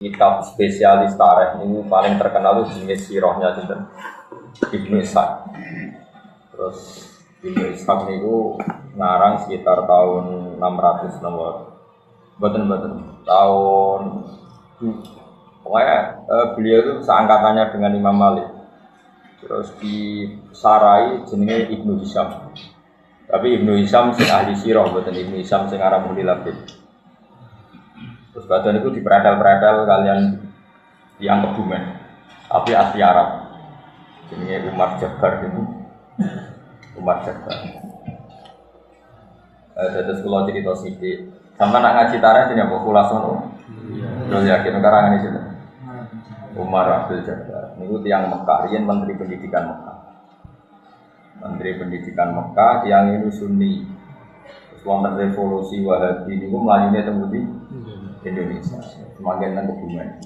Kitab spesialis tarikh ini paling terkenal itu jenis sirahnya Ibnu Ishaq. Terus Ibnu Ishaq niku ngarang sekitar tahun 600 nomor. Betul tahun pokoknya beliau itu seangkatannya dengan Imam Malik. Terus di Sarai jenenge Ibnu Hisham. Tapi Ibnu Hisham sing ahli sirah, betul Ibnu Hisham sing arah muli labib. Terus badan itu diperadal-peradal kalian yang Kebumen, tapi asli Arab. Jenenge Umar Jabbar itu, Umar Jabbar. Terus kalau cerita sidik, sama nak ngaji tarikh ini apa? Kulason. Terus yakin karangan ini sudah. Umar Abdul Jabbar. Ini tiang Mekah, riyen Menteri Pendidikan Mekah. Menteri Pendidikan Mekah, tiang ini Sunni. Terus wonten revolusi Wahabi niku mlayune teng pundi? Indonesia, semakin nang Kebumen.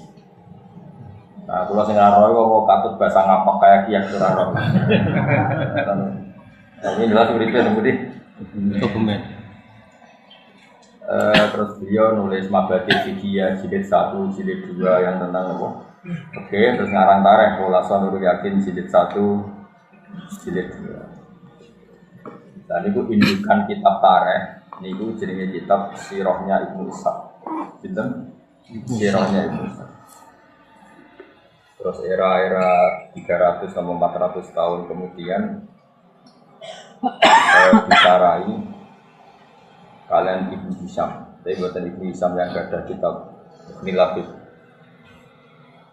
Nah, kalau sing ora roh kok katut bahasa ngapak kayak kiyak ora roh. Ini jelas uripe teng pundi? Kebumen. Terus beliau nulis Mabadi Fikih jilid 1, jilid 2 yang tentang apa? Oke, terus ngarang tarikh Khulasan Nurul Yakin jilid 1, jilid 2. Dan itu indukan kitab tarikh, niku jenenge kitab Sirahnya Ibnu Ishaq. Sinten? Sirahnya Ibnu Ishaq. Terus era-era 300 sampai 400 tahun kemudian disarai kalian Ibnu Hisham. Tapi buatan Ibnu Hisham yang ada kitab Nilafid.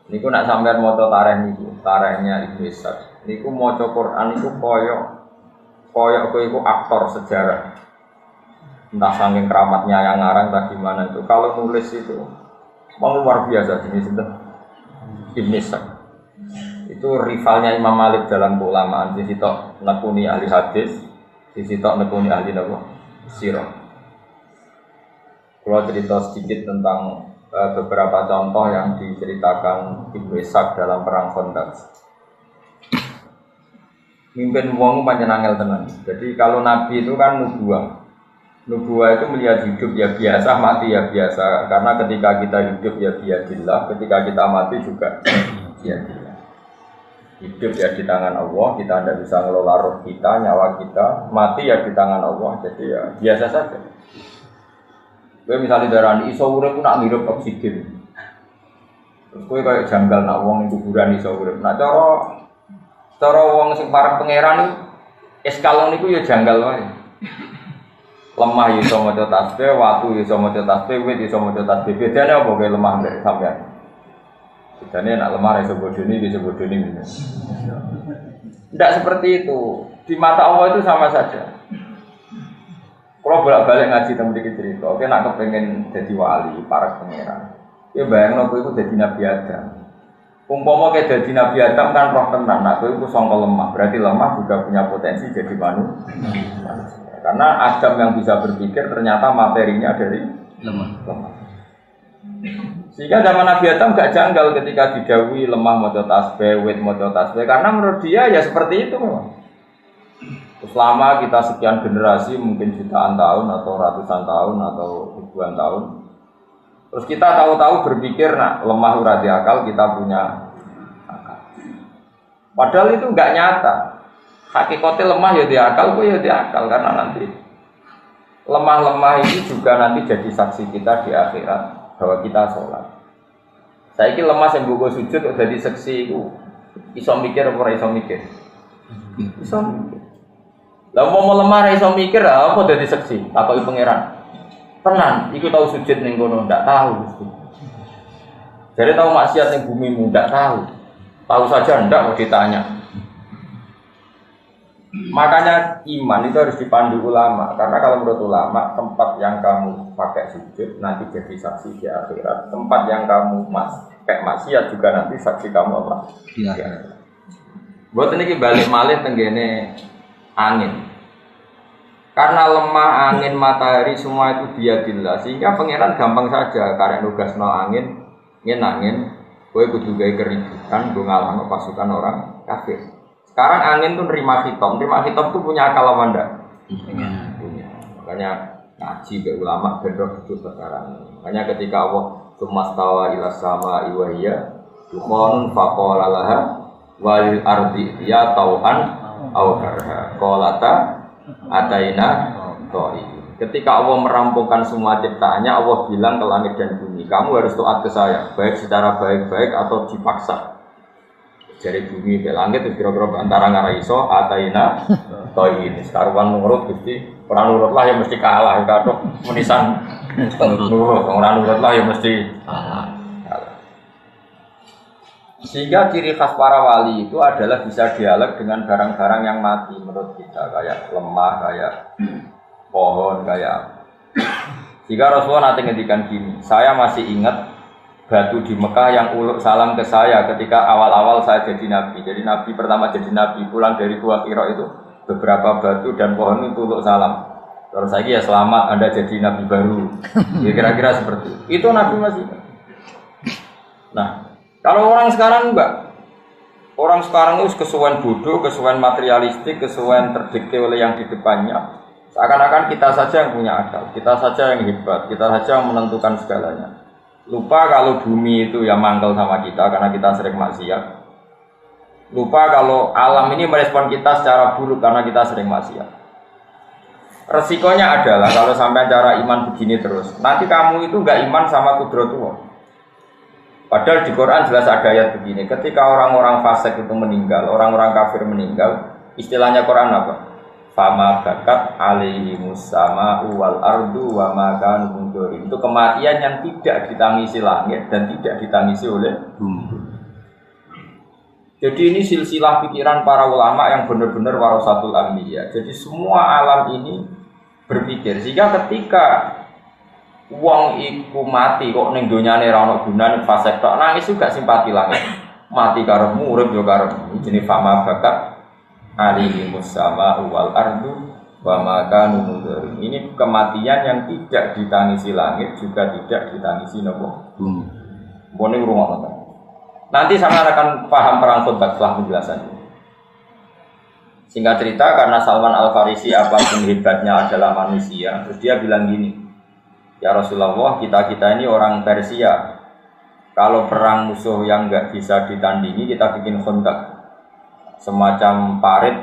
Niku nak sampean maca tarikh niku, tarikhnya Ibnu Ishaq. Niku maca Quran niku koyo iku aktor sejarah. Entah saking keramatnya yang ngarang tak gimana itu. Kalau nulis itu luar biasa jenis itu. Ibnu Ishaq. Itu rivalnya Imam Malik dalam keulamaan. Di situ nekuni ahli hadis, di situ nekuni ahli sirah. Kalau cerita sedikit tentang beberapa contoh yang diceritakan Ibnu Ishaq dalam perang Khandaq. Mimpin wong pancen angel tenan. Jadi kalau nabi itu kan nubuwah. Nubuwah itu melihat hidup ya biasa, mati ya biasa. Karena ketika kita hidup ya biadillah, ketika kita mati juga biadillah. Hidup ya di tangan Allah, kita tidak bisa ngelola roh kita, nyawa kita. Mati ya di tangan Allah, jadi ya biasa saja. Gue misalnya darah iso urip nak ngirup oksigen. Terus gue kayak janggal nak wong ning kuburan iso urip. Nah cara wong sing parek pangeran eskalon niku ya janggal wae. Lemah iso maca tasbih, watu iso maca tasbih, wit iso maca tasbih. Bedane apa kaya lemah mbek sampean? Bedane nek lemah iso bodoni, iso bodoni. Tidak seperti itu. Di mata Allah itu sama saja. Kalau bolak-balik ngaji tentang dikit cerita, oke nak kepengen jadi wali, para pangeran. Ya bayangno kowe iku dadi Nabi Adam. Umpama kayak dadi Nabi Adam kan roh tenan, nak kowe iku sangka lemah, berarti lemah juga punya potensi jadi manusia. Karena Adam yang bisa berpikir ternyata materinya dari lemah. Sehingga zaman Nabi Adam gak janggal ketika didhawuhi lemah maca tasbih, wit maca tasbih, karena menurut dia ya seperti itu memang. Selama kita sekian generasi, mungkin jutaan tahun atau ratusan tahun atau ribuan tahun, terus kita tahu-tahu berpikir, nah lemah urati akal, kita punya akal. Padahal itu nggak nyata. Hakikatnya lemah ya di akal, ya di akal, karena nanti lemah-lemah ini juga nanti jadi saksi kita di akhirat bahwa kita sholat. Saya kira lemah yang gue sujud udah di saksi itu, iso mikir apa iso mikir? Iso mikir. Lah mau lemah iso mikir apa udah di saksi? Takoki pangeran. Tenan, iku tahu sujud ning kono ndak tahu Gusti. Jadi tahu maksiat ning bumimu ndak tahu. Tahu saja ndak mau ditanya. Makanya iman itu harus dipandu ulama. Karena kalau menurut ulama, tempat yang kamu pakai sujud nanti jadi saksi di akhirat. Tempat yang kamu pakai maksiat juga nanti saksi kamu apa? Di akhirat. Buat ini balik malih tenggene angin. Karena lemah angin, matahari semua itu biadillah, sehingga pangeran gampang saja karek nugasno angin, angin, kowe kudu gawe keributan, nggo ngalahno pasukan orang kafir. Sekarang angin tuh nerima khitab tuh punya akal apa ndak? Punya. Makanya ngaji ke ulama bener betul sekarang. Makanya ketika Allah Tumastawa ila sama iwahiyya Dukhonun faqala laha walil ardi ya tau'an aw karha qalata ataina toi. Ketika Allah merampungkan semua ciptaannya, Allah bilang ke langit dan bumi, kamu harus taat ke saya, baik secara baik-baik atau dipaksa. Dari bumi ke langit itu kira-kira antara ngaraiso ataina toi ini. Sekarang nurut Gusti, orang nurutlah ya mesti kalah, kadok menisan nurut, orang nurutlah ya mesti kalah. Sehingga ciri khas para wali itu adalah bisa dialog dengan barang-barang yang mati menurut kita, kayak lemah, kayak pohon, kayak. Jika Rasulullah nanti ngedikan gini, saya masih ingat batu di Mekah yang uluk salam ke saya ketika awal-awal saya jadi nabi. Jadi nabi pertama jadi nabi pulang dari Gua Hira itu beberapa batu dan pohon itu uluk salam. Terus lagi ya selamat Anda jadi nabi baru. Ya kira-kira seperti itu. Itu nabi masih. Nah. Kalau orang sekarang enggak, orang sekarang itu kesuwen bodoh, kesuwen materialistik, kesuwen terdikte oleh yang di depannya. Seakan-akan kita saja yang punya akal, kita saja yang hebat, kita saja yang menentukan segalanya. Lupa kalau bumi itu ya mangkel sama kita karena kita sering maksiat. Lupa kalau alam ini merespon kita secara buruk karena kita sering maksiat. Resikonya adalah kalau sampai cara iman begini terus, nanti kamu itu enggak iman sama kudratullah. Padahal di Quran jelas ada ayat begini, ketika orang-orang fasik itu meninggal, orang-orang kafir meninggal, istilahnya Quran apa? Fama bakat alaihimus sama'u wal ardu wa ma kanu mundzirin. Itu kematian yang tidak ditangisi langit dan tidak ditangisi oleh bumi. Jadi ini silsilah pikiran para ulama yang benar-benar warasatul anbiya. Jadi semua alam ini berpikir, sehingga ketika wong iku mati kok ning donyane ra ono gunane fasik tok nangis juga simpati langit. Mati karepmu urip yo karepmu. Jenenge fama bakat alihi musama wal ardu wa ma kanu mundzirin. Ini kematian yang tidak ditangisi langit juga tidak ditangisi napa bumi. Mbone ngrungokno. Nanti sama akan paham perang Khandaq setelah penjelasannya. Singkat cerita karena Salman Al-Farisi apapun hebatnya adalah manusia, terus dia bilang gini, ya Rasulullah, kita ini orang Persia. Kalau perang musuh yang nggak bisa ditandingi, kita bikin Khandaq, semacam parit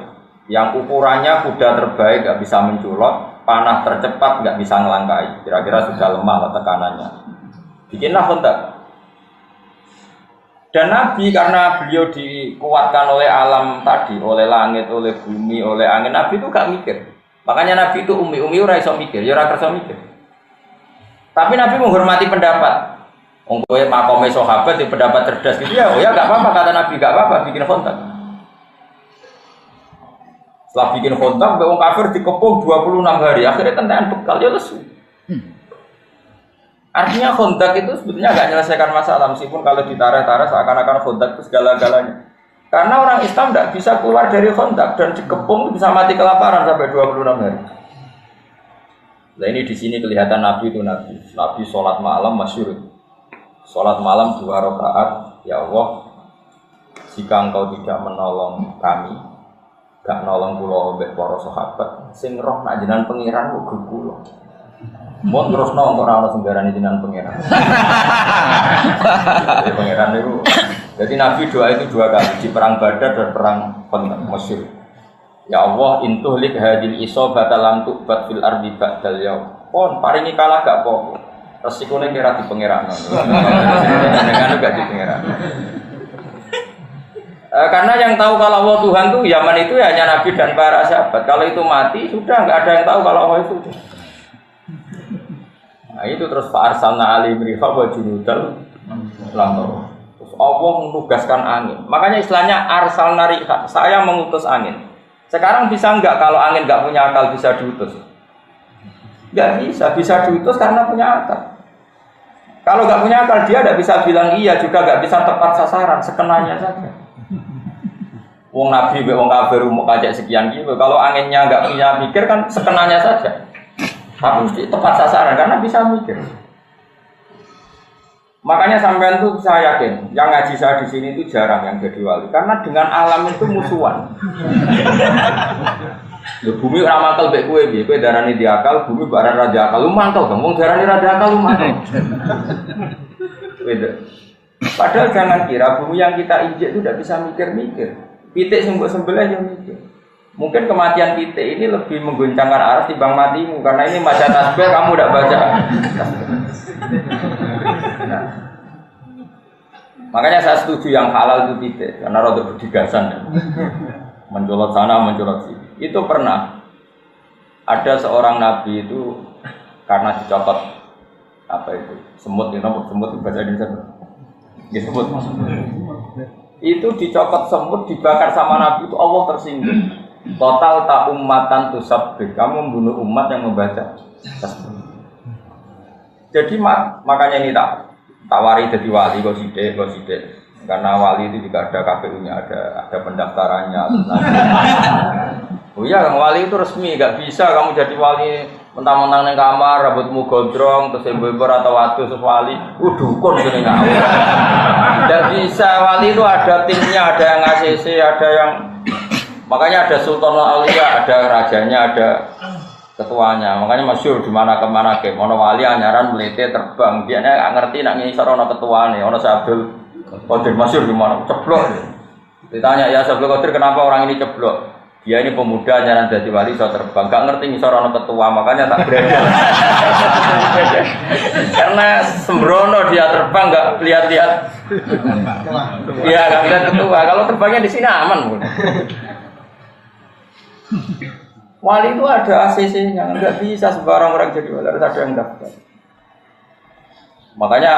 yang ukurannya kuda terbaik nggak bisa menculot, panah tercepat nggak bisa ngelangkai. Kira-kira sudah lemah lah tekanannya. Bikinlah Khandaq. Dan Nabi karena beliau dikuatkan oleh alam tadi, oleh langit, oleh bumi, oleh angin, Nabi itu gak mikir. Makanya Nabi itu umi ora iso mikir, ya ora kersa mikir. Tapi Nabi menghormati pendapat. Wong kowe makome sahabat di pendapat cerdas gitu ya, oh ya enggak apa-apa kata Nabi, enggak apa-apa bikin Khandaq. Setelah bikin Khandaq, wong kafir dikepung 26 hari, akhirnya tentaan bekal ya lesu. Artinya Khandaq itu sebetulnya enggak menyelesaikan masalah, meskipun kalau ditarik-tarik seakan-akan Khandaq itu segala-galanya. Karena orang Islam enggak bisa keluar dari Khandaq dan dikepung bisa mati kelaparan sampai 26 hari. Nah ini di sini kelihatan Nabi itu Nabi sholat malam masyhur. Sholat malam 2 rakaat. Ya Allah, jika engkau tidak menolong kami, gak nolong kula mbek para sahabat, sing roh nak jenengan pangeran kok kula. Mun terusno kok ora ono sing darani jenengan pangeran. Jadi pangeran itu. Jadi Nabi doa itu 2 kali di perang Badar dan perang Khandaq masyhur. Ya Allah, intuhlik hadil isobata lam tu'bat fil ardi ba'dal yaum. Pon paringi kalah gak apa-apa. Resikone kira di pangeran. Dengan gak di pangeran. Karena yang tahu kalau Allah Tuhan tuh Yaman itu ya hanya Nabi dan para sahabat. Kalau itu mati sudah enggak ada yang tahu kalau Allah itu. Nah itu terus fa'arsalna alaihim riha wa junudal lam tara. Terus Allah menugaskan angin. Makanya istilahnya arsalna riha, saya mengutus angin. Sekarang bisa enggak kalau angin enggak punya akal bisa diutus? Enggak bisa diutus karena punya akal. Kalau enggak punya akal dia enggak bisa bilang iya, juga enggak bisa tepat sasaran, sekenanya saja. Wong Nabi, wong kafir mau kajak sekian gitu. Kalau anginnya enggak punya mikir kan sekenanya saja. Tapi mesti tepat sasaran karena bisa mikir. Makanya sampean tuh saya yakin, yang ngaji saya di sini itu jarang yang jadi wali, karena dengan alam itu musuhan. Ya, bumi ora mantel mbek kowe piye? Kowe darani diakal, bumi barang ra diakal. Lu mantel dong, wong darani ra diakal lu mantel. Padahal jangan kira bumi yang kita injek itu tidak bisa mikir-mikir. Pitik sembel-sembel aja mikir. Mungkin kematian pitik ini lebih mengguncangkan aras timbang matimu karena ini baca tasbih kamu tidak baca. Nah, makanya saya setuju yang halal itu pitik karena rada berdigasan. Mencolot sana, mencolot sini. Itu pernah ada seorang nabi itu karena dicopot apa itu semut bahasa Indonesia. Ya, semut. Itu dicopot semut dibakar sama nabi itu Allah tersinggung. Total tak ummatan tusabbih. Kamu membunuh umat yang membaca tasbih. Jadi makanya ini tak tawari jadi wali kok sidik. Karena wali itu juga ada KPU-nya, ada pendaftarannya. Oh iya, wali itu resmi, nggak bisa kamu jadi wali mentang-mentang neng kamar, rambutmu gondrong, terus ibu-ibu atau waktu terus wali, dukun gini nggak. Nggak bisa, wali itu ada timnya, ada yang ACC, ada yang makanya ada Sultanul Aulia, ada rajanya, ada ketuanya. Makanya masyhur di mana kemana ke, ono wali anyaran melete terbang, dia nggak ngerti nak ngisor ono ketuane, ono Abdul Qadir masyhur di mana ceblok. Ditanya ya Abdul Qadir kenapa orang ini ceblok? Dia ini pemuda nyaran jadi wali so terbang, gak ngerti ngisor ono ketua makanya tak berani. Karena sembrono dia terbang gak lihat-lihat. Iya gak lihat ketua. Kalau terbangnya di sini aman. Wali itu ada ACC-nya, nggak bisa sembarang orang jadi wali, harus ada yang daftar. Makanya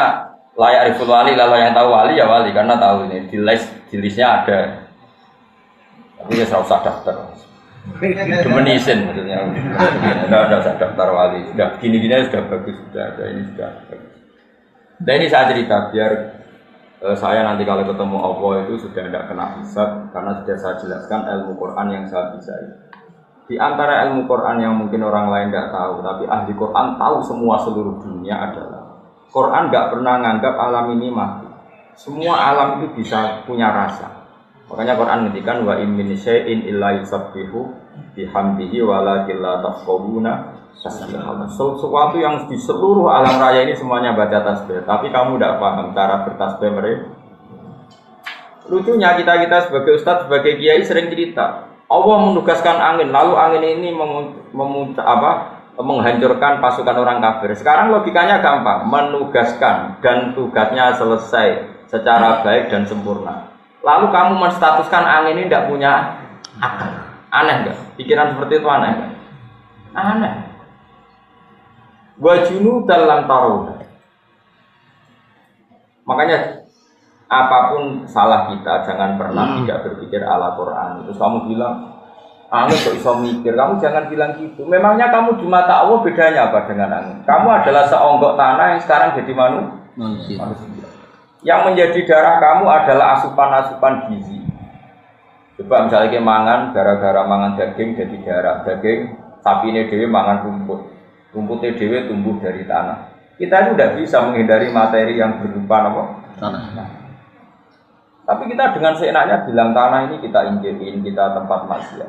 layak riful wali, lalu yang tahu wali ya wali karena tahu ini di listnya ada. Tapi ya usah daftar. Demenisin maksudnya. Tidak usah daftar wali. Sudah gini-gini sudah bagus, sudah ada ini sudah bagus. Dan ini saya cerita biar saya nanti kalau ketemu Allah itu sudah tidak kena hisab karena sudah saya jelaskan ilmu Quran yang saya bisa. Di antara ilmu Quran yang mungkin orang lain tidak tahu, tapi ahli Quran tahu semua seluruh dunia adalah Quran nggak pernah nganggap alam ini mati. Semua alam itu bisa punya rasa. Makanya Quran ngendikan wa in min syai'in illa yusabbihu bihamdihi walakin la tafqahuna tasbihahu. Sesuatu yang di seluruh alam raya ini semuanya baca tasbih, tapi kamu tidak paham cara bertasbih mereka. Lucunya kita sebagai ustadz, sebagai kiai sering cerita Allah menugaskan angin, lalu angin ini menghancurkan pasukan orang kafir. Sekarang logikanya gampang, menugaskan dan tugasnya selesai secara baik dan sempurna. Lalu kamu menstatuskan angin ini tidak punya akal. Aneh enggak? Pikiran seperti itu aneh enggak? Aneh. Wajunu dalam taruh. Makanya apapun salah kita, jangan pernah tidak berpikir ala Quran. Terus kamu bilang, angin kok bisa mikir, kamu jangan bilang gitu. Memangnya kamu di mata Allah bedanya apa dengan angin? Kamu adalah seonggok tanah yang sekarang jadi manusia. Yang menjadi darah kamu adalah asupan-asupan gizi. Coba misalnya kayak mangan, gara-gara mangan daging jadi darah. Daging, sapi ini dewe mangan rumput. Rumputnya dewe tumbuh dari tanah. Kita itu tidak bisa menghindari materi yang berupa apa? Tanah. Tapi kita dengan seenaknya bilang tanah ini kita injekin, kita tempat maksiat.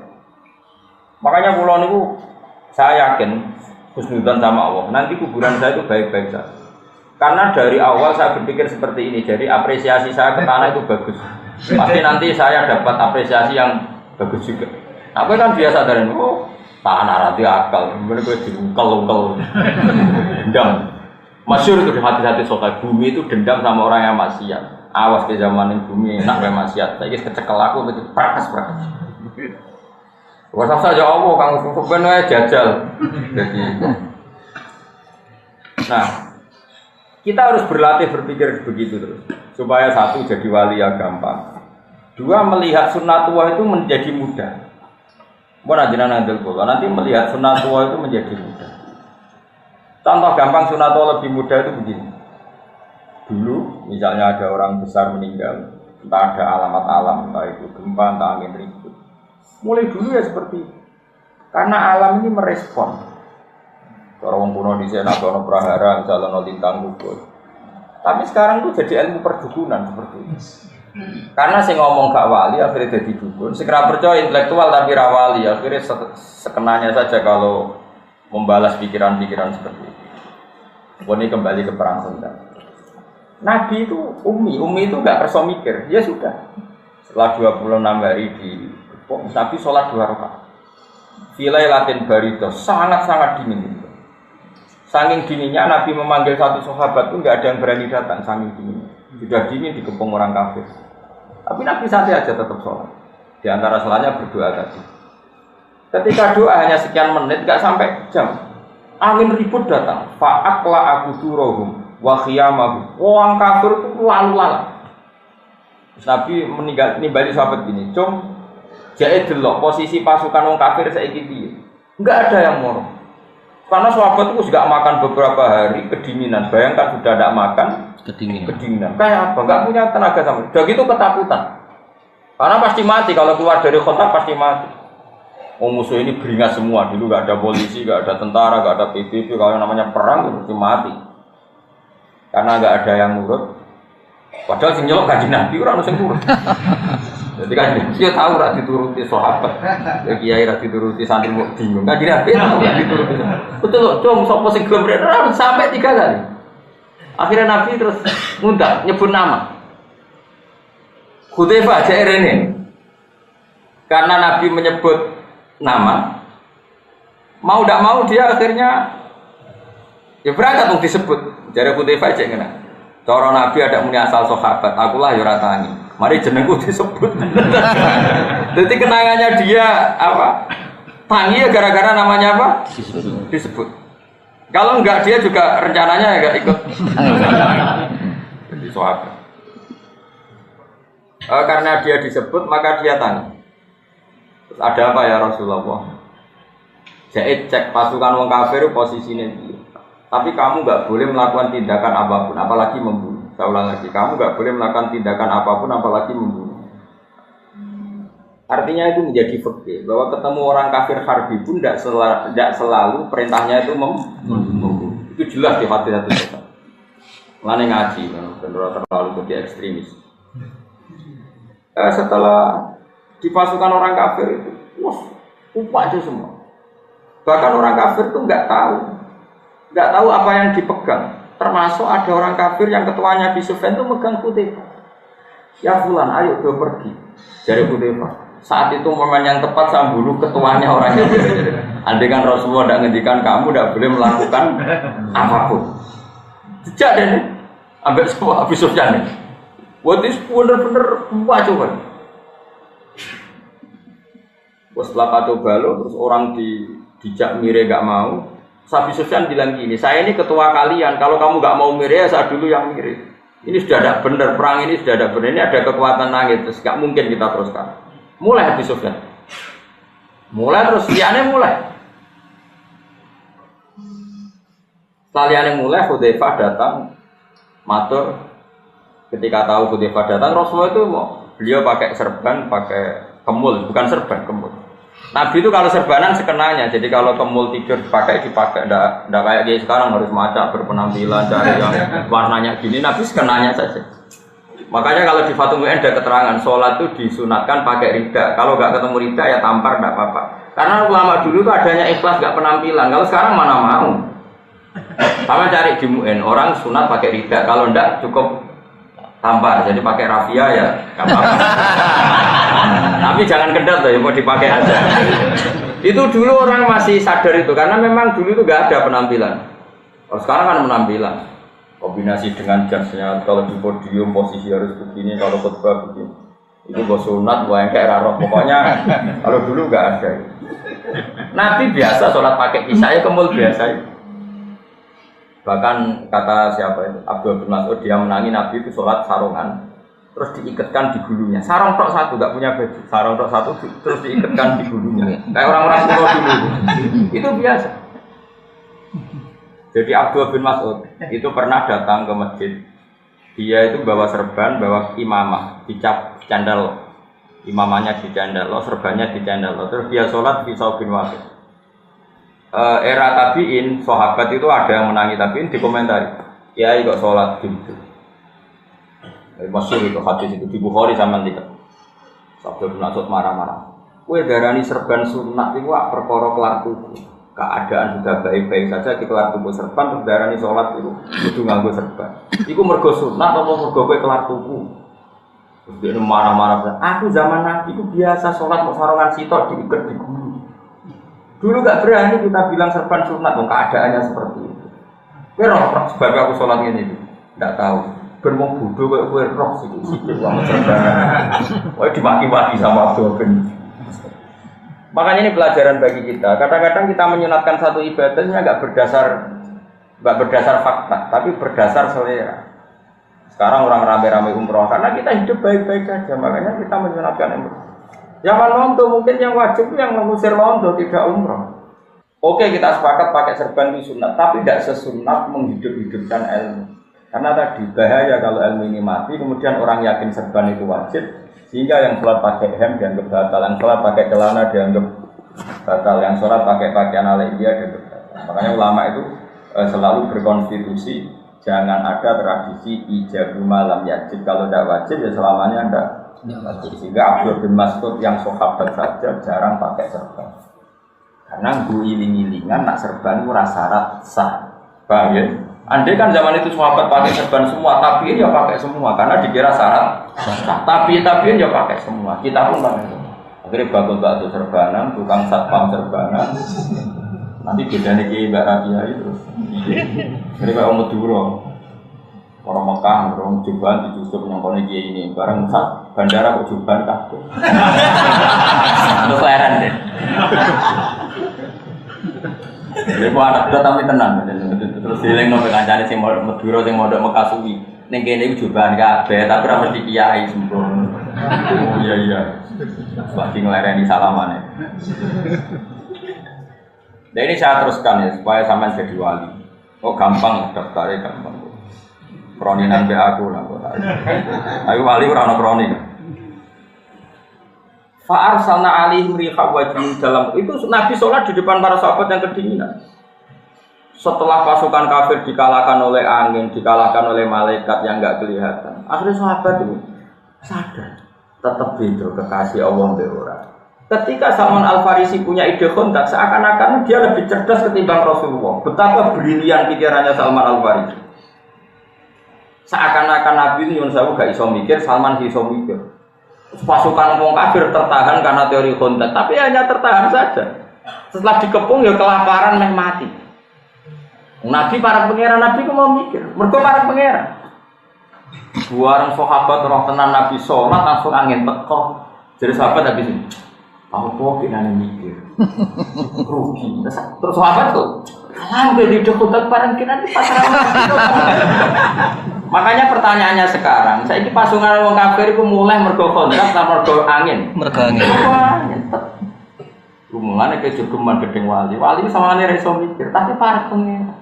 Makanya pulau niku saya yakin husnudzon sama Allah. Nanti kuburan saya itu baik-baik saja. Karena dari awal saya berpikir seperti ini. Jadi apresiasi saya ke tanah itu bagus. Pasti nanti saya dapat apresiasi yang bagus juga. Aku kan biasa dari tanah rati akal. Kemudian gue diungkel-ungkel, dendam. Masyhur itu di hati-hati sokai bumi itu dendam sama orang yang maksiat. Awas ke zaman ini bumi enak kayak maksiat. Saya kecekel aku begitu prakas. Wasa saja Allah kang sebenarnya jajal. Jadi, nah kita harus berlatih berpikir begitu terus supaya satu jadi wali yang gampang, dua melihat sunnatullah itu menjadi mudah. Nanti melihat sunnatullah itu menjadi mudah. Contoh gampang sunnatullah lebih mudah itu begini. Dulu misalnya ada orang besar meninggal, entah ada alamat alam, entah itu gempa, entah angin ribut. Mulai dulu ya seperti itu. Karena alam ini merespon. Orang kuno di sana ada prahara, misalnya ada lintang gugur. Tapi sekarang itu jadi ilmu perdukunan seperti itu. Karena saya ngomong gak wali, akhirnya jadi dukun. Segera percaya intelektual tapi rawali, akhirnya sekenanya saja kalau membalas pikiran-pikiran seperti itu. Ini kembali ke perang Sunda. Nabi itu umi itu nggak perso mikir, ya sudah. Setelah 26 hari di Nabi sholat 2 rakaat. Filai latin barido sangat dingin. Saking dinginnya Nabi memanggil satu sahabat pun nggak ada yang berani datang, saking dingin. Sudah dingin dikepung orang kafir. Tapi Nabi santai aja tetap sholat. Di antara salahnya berdoa tadi. Ketika doa hanya sekian menit, nggak sampai jam, angin ribut datang. Fa'akla abudurohum wa khiyamahum. Orang kafir itu lalu-lalang. Nabi nimbali sahabat gini, jadi delok posisi pasukan orang kafir saiki piye. Enggak ada yang moro. Karena sahabat itu juga makan beberapa hari kedinginan. Bayangkan sudah tidak makan kedinginan. Kayak apa? Enggak punya tenaga sama. Udah gitu ketakutan. Karena pasti mati kalau keluar dari kota pasti mati. Musuh ini beringas semua. Dulu enggak ada polisi, enggak ada tentara, enggak ada PBB. Kalau yang namanya perang itu pasti mati. Karena enggak ada yang nurut. Padahal sing nyelok kanjeng Nabi ora ono sing nurut. Jadi kan dia tahu rak dituruti sahabat. Ya kiai rak dituruti santri kok bingung. Kanjeng Nabi rak dituruti. Betul loh, cung sapa sing gelem rene sampai 3 kali. Akhirnya Nabi terus ngundang nyebut nama. Hudzaifah aja rene. Karena Nabi menyebut nama, mau tidak mau dia akhirnya ya berangkat untuk disebut. Jare Hudzaifah aja ngene. Cara Nabi ada muni asal sahabat, akulah ya ora tangi. Mari jenengku disebut. Jadi kenangannya dia apa? Tangi ya gara-gara namanya apa? Disebut. Kalau enggak dia juga rencananya enggak ikut. Jadi sahabat. Karena dia disebut maka dia tanya. Terus ada apa ya Rasulullah? Jadi cek pasukan wong kafir posisinya dia. Tapi kamu nggak boleh melakukan tindakan apapun, apalagi membunuh. Saya ulang lagi, kamu nggak boleh melakukan tindakan apapun, apalagi membunuh. Artinya itu menjadi fikih bahwa ketemu orang kafir harbi pun tidak selalu perintahnya itu membunuh. Itu jelas di hadis itu. Mulane ngaji, benar terlalu jadi ekstremis. Setelah di pasukan orang kafir itu, wah, upah itu semua. Bahkan orang kafir itu nggak tahu apa yang dipegang. Termasuk ada orang kafir yang ketuanya Abi Sufyan itu megang Hudzaifah. Ya fulan, ayo do pergi. Jare Hudzaifah. Saat itu momen yang tepat saya bunuh ketuanya orang itu. Andai kan Rasulullah tidak ngendikan kamu tidak boleh melakukan apapun. Sejak deh, ambil semua Abi Sufyan nih. Buat itu bener-bener coba. Setelah kacau balau, terus orang dijak mire gak mau. Abi Sufyan bilang gini, saya ini ketua kalian, kalau kamu nggak mau mirip, saya dulu yang mirip. Ini sudah ada benar, perang ini sudah ada benar, ini ada kekuatan langit, terus nggak mungkin kita teruskan. Mulai Abi Sufyan, mulai terus liane mulai. Setelah liane mulai, Hudzaifah datang, matur. Ketika tahu Hudzaifah datang, Rasulullah itu beliau pakai serban, pakai kemul, bukan serban, kemul. Nabi itu kalau serbanan sekenanya, jadi kalau kemul tidur dipakai, enggak kayak dia sekarang harus maca berpenampilan cari yang warnanya gini. Nabi sekenanya saja. Makanya kalau di Fathul Mu'in ada keterangan sholat itu disunatkan pakai rida. Kalau enggak ketemu rida ya tampar enggak apa-apa. Karena ulama dulu itu adanya ikhlas enggak penampilan. Kalau sekarang mana mau? Sama cari di Mu'in orang sunat pakai rida. Kalau enggak cukup tampar. Jadi pakai rafia ya enggak apa-apa. Tapi jangan kedap ya, mau dipakai aja. Itu dulu orang masih sadar itu, karena memang dulu itu nggak ada penampilan. Kalau sekarang kan penampilan, kombinasi dengan jasnya. Kalau di podium posisi harus begini, kalau khutbah begini. Itu bos sunat, yang kayak raro. Pokoknya kalau dulu nggak ada. Nabi biasa sholat pakai kisah, kemul biasa. Bahkan kata siapa itu, Abdul bin Mas'ud, dia menangi Nabi itu sholat sarungan. Terus diikatkan di gulunya. Sarung tok satu, enggak punya baju. Sarung tok satu terus diikatkan di gulunya. Kayak orang-orang kuno dulu. Itu biasa. Jadi Abdul bin Mas'ud itu pernah datang ke masjid. Dia itu bawa serban, bawa imamah, dicap candal. Imamahnya di candal, serbannya di candal. Terus dia sholat di saubin wahid. Era tabiin, sahabat itu ada yang menangi tabiin dikomentari. Kiai kok sholat gitu. Masyhur itu hadis itu di Bukhari sama Tika. Sabda bin Mas'ud marah-marah. Kowe darani serban sunat iku perkara kelar tuku. keadaan sudah baik-baik saja kelar tuku serban terus darani sholat itu kudu nganggo serban. Iku mergo sunat apa mergo kowe kelar tuku. Terus dia marah-marah. Aku zaman Nabi itu biasa sholat mau sarongan sitok diikat di gulu. Dulu gak berani kita bilang serban sunat, keadaannya seperti itu. Kowe roh sebab aku sholat ini itu, nggak tahu. Bermong bodoh kayak kowe roh sih sama serban. Kowe dimaki-maki sama Abdul bin. Makanya ini pelajaran bagi kita. Kadang-kadang kita menyunatkan satu ibadahnya nggak berdasar fakta, tapi berdasar selera. Sekarang orang rame-rame umroh karena kita hidup baik-baik saja, makanya kita menyunatkan umroh. Yang londo mungkin yang wajib yang mengusir londo tidak umroh. Oke, kita sepakat pakai serban itu sunat, tapi tidak sesunat menghidup-hidupkan ilmu. Karena tadi bahaya kalau ilmu ini mati, kemudian orang yakin serban itu wajib. Sehingga yang sholat pakai hem dianggap batal, yang sholat pakai celana dianggap batal, yang sholat pakai pakaian ala India dianggap batal. Makanya ulama itu selalu berkonstitusi jangan ada tradisi ijab malam yajib. Kalau tidak wajib ya selamanya tidak wajib. Sehingga Abdul bin Mas'ud yang sahabat saja jarang pakai serban. Karena gue iling-ilingan nak serban itu rasa sah. Paham ya? Andai kan zaman itu sahabat pakai serban semua, tapi ya pakai semua karena dikira syarat. Tapi ya pakai semua. Kita pun pakai semua. Akhirnya bakul-bakul serbanan, tukang satpam serbanan. Nanti bedanya Kiai Mbak Rabia itu. Jadi Pak Madura, orang Mekah, orang Juban dicucuk nyongkone Kiai ini. Barang bandara kok Juban kabeh. Itu keren deh. Jadi anak tapi tenang, terus dieling nopo kancane sing Madura sing mondok Mekah suwi. Ning kene iku jubahan kabeh, tapi ora mesti kiai sembrono. Oh iya. Lagi ngelereni salamane. Nah ini saya teruskan ya supaya sampean jadi wali. Oh gampang daftarnya gampang. Kroninan be aku lah kok. Ayo wali ora ono kroni. Fa'arsalna alaihim riha wajin dalam itu Nabi sholat di depan para sahabat yang kedinginan. Setelah pasukan kafir dikalahkan oleh angin, dikalahkan oleh malaikat yang enggak kelihatan. Akhirnya sahabat itu sadar, tetap beda kekasih Allah be ora. Ketika Salman Al-Farisi punya ide kontak, seakan-akan dia lebih cerdas ketimbang Rasulullah. Betapa brilian pikirannya Salman Al-Farisi. Seakan-akan Nabi itu yang saya gak iso mikir, Salman iso mikir. Pasukan orang kafir tertahan karena teori kontak, tapi hanya tertahan saja. Setelah dikepung ya kelaparan meh mati. Nabi para pangeran Nabi ku mau mikir, mergo para pangeran. Buareng sahabat roh tenan Nabi sholat langsung angin teko. Jadi sahabat habis ini. Apa kita mikir? Rugi. Terus sahabat tuh, kalah gue di kontak bareng kita di pasar. Makanya pertanyaannya sekarang, saya ini pasukan orang kafir itu mulai mergo kontrak atau mergo angin? Mergo angin. Mulanya ke jogeman gedeng wali itu sama ini reso mikir, tapi para pengen.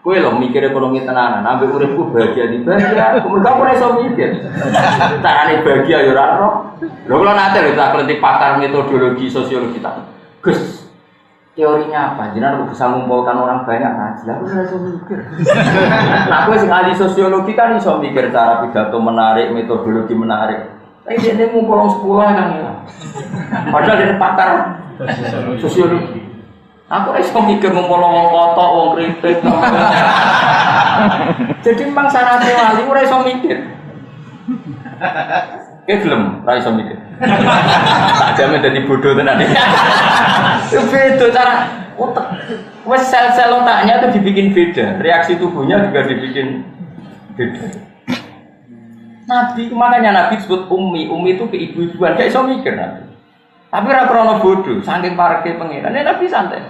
Kue lo mikir ekonomi tenanan, ambil uripku bahagia di bahagia, kemudian aku reso mikir. Caranya bahagia ya raro. Lo kalau nanti lo tak kelentik pakar metodologi sosiologi tak, Gus. Teorinya apa? Jadi aku bisa mengumpulkan orang banyak ngaji. Aku bisa mikir. Aku sing ahli sosiologi kan bisa mikir cara pidato menarik, metodologi menarik. Tapi dia ngumpul 10 kan ya. Padahal dia pakar sosiologi. Aku bisa mikir ngumpul wong kotok, wong kritik. Jadi memang syaratnya wali ora iso mikir. Gelem, ora iso mikir. Jamin dadi bodoh tenan. Beda cara otak. Wes sel-sel otaknya itu dibikin beda, reaksi tubuhnya juga dibikin beda. Nabi makanya Nabi disebut ummi itu keibu-ibuan, gak iso mikir Nabi. Tapi ora krono bodoh, saking pareke pangeran. Nabi santai.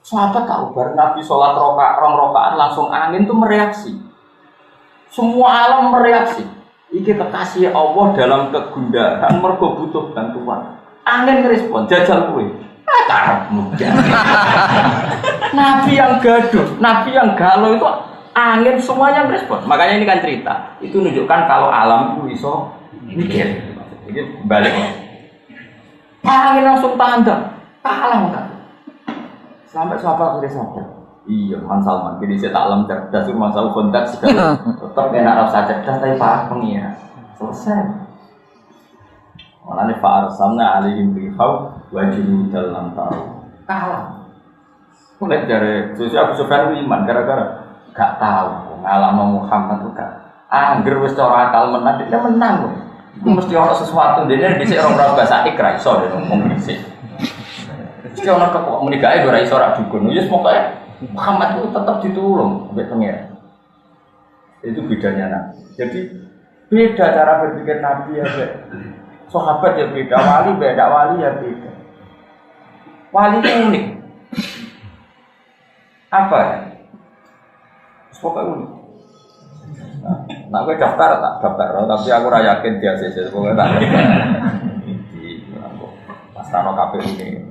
Sahabat tahu bar Nabi sholat rakaat langsung angin itu mereaksi. Semua alam mereaksi. Iki kekasih Allah dalam kegundahan mergo butuh bantuan. Angin ngerespon, jajal kue. Karepmu. Nabi yang gaduh, Nabi yang galau itu angin semuanya ngerespon. Makanya ini kan cerita. Itu menunjukkan kalau alam itu iso mikir. Ini balik. Angin langsung tanda, kalah enggak. Sampai sahabat akhirnya sadar. Iya, Man Salman. Jadi saya tak alam cerdas, cuma masalah kontak segala. Tetap enak rasa cerdas, tapi parah pengira. Selesai. Malah nih Pak Arsamna alihim rihau wajib dalam tahu kalah. Mulai dari sosial Sufyan iman gara-gara gak tahu ngalahno Muhammad tuh gak. Angger wis ora akal menang, dia menang. Iku mesti ana sesuatu dene dhisik ora bahasa ikra iso ngomong dhisik. Mesti ana kok muni gae ora iso ora dukun. Ya pokoke Muhammad itu tetap ditulung sampai pengen. Itu bedanya Nabi. Jadi beda cara berpikir Nabi ya, sahabat ya beda, wali beda, wali ya beda. Wali itu unik. Apa ya? Pokoknya unik. Nah, gue daftar, tapi aku ora yakin dia sih, pokoknya tak daftar. Di Mas Rano KPU ini.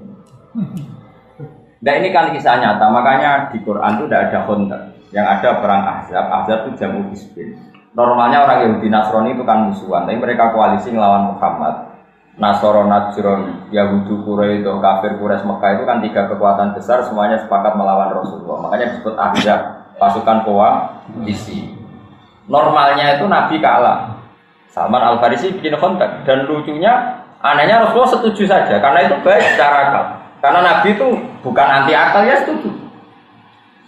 Nah ini kan kisah nyata, makanya di Quran itu tidak ada Khandaq. Yang ada perang Ahzab itu jamu Hizbin. Normalnya orang Yahudi Nasrani itu kan musuhan, tapi mereka koalisi melawan Muhammad. Nasoro, Najron, Yahudi Quraisy, kafir Quraisy Mekah itu kan 3 kekuatan besar, semuanya sepakat melawan Rasulullah. Makanya disebut Ahzab, pasukan koalisi. Normalnya itu Nabi kalah. Salman Al-Farisi bikin Khandaq, dan lucunya, anehnya Rasulullah setuju saja, karena itu baik secara akal. Karena Nabi itu bukan anti akal, ya setuju.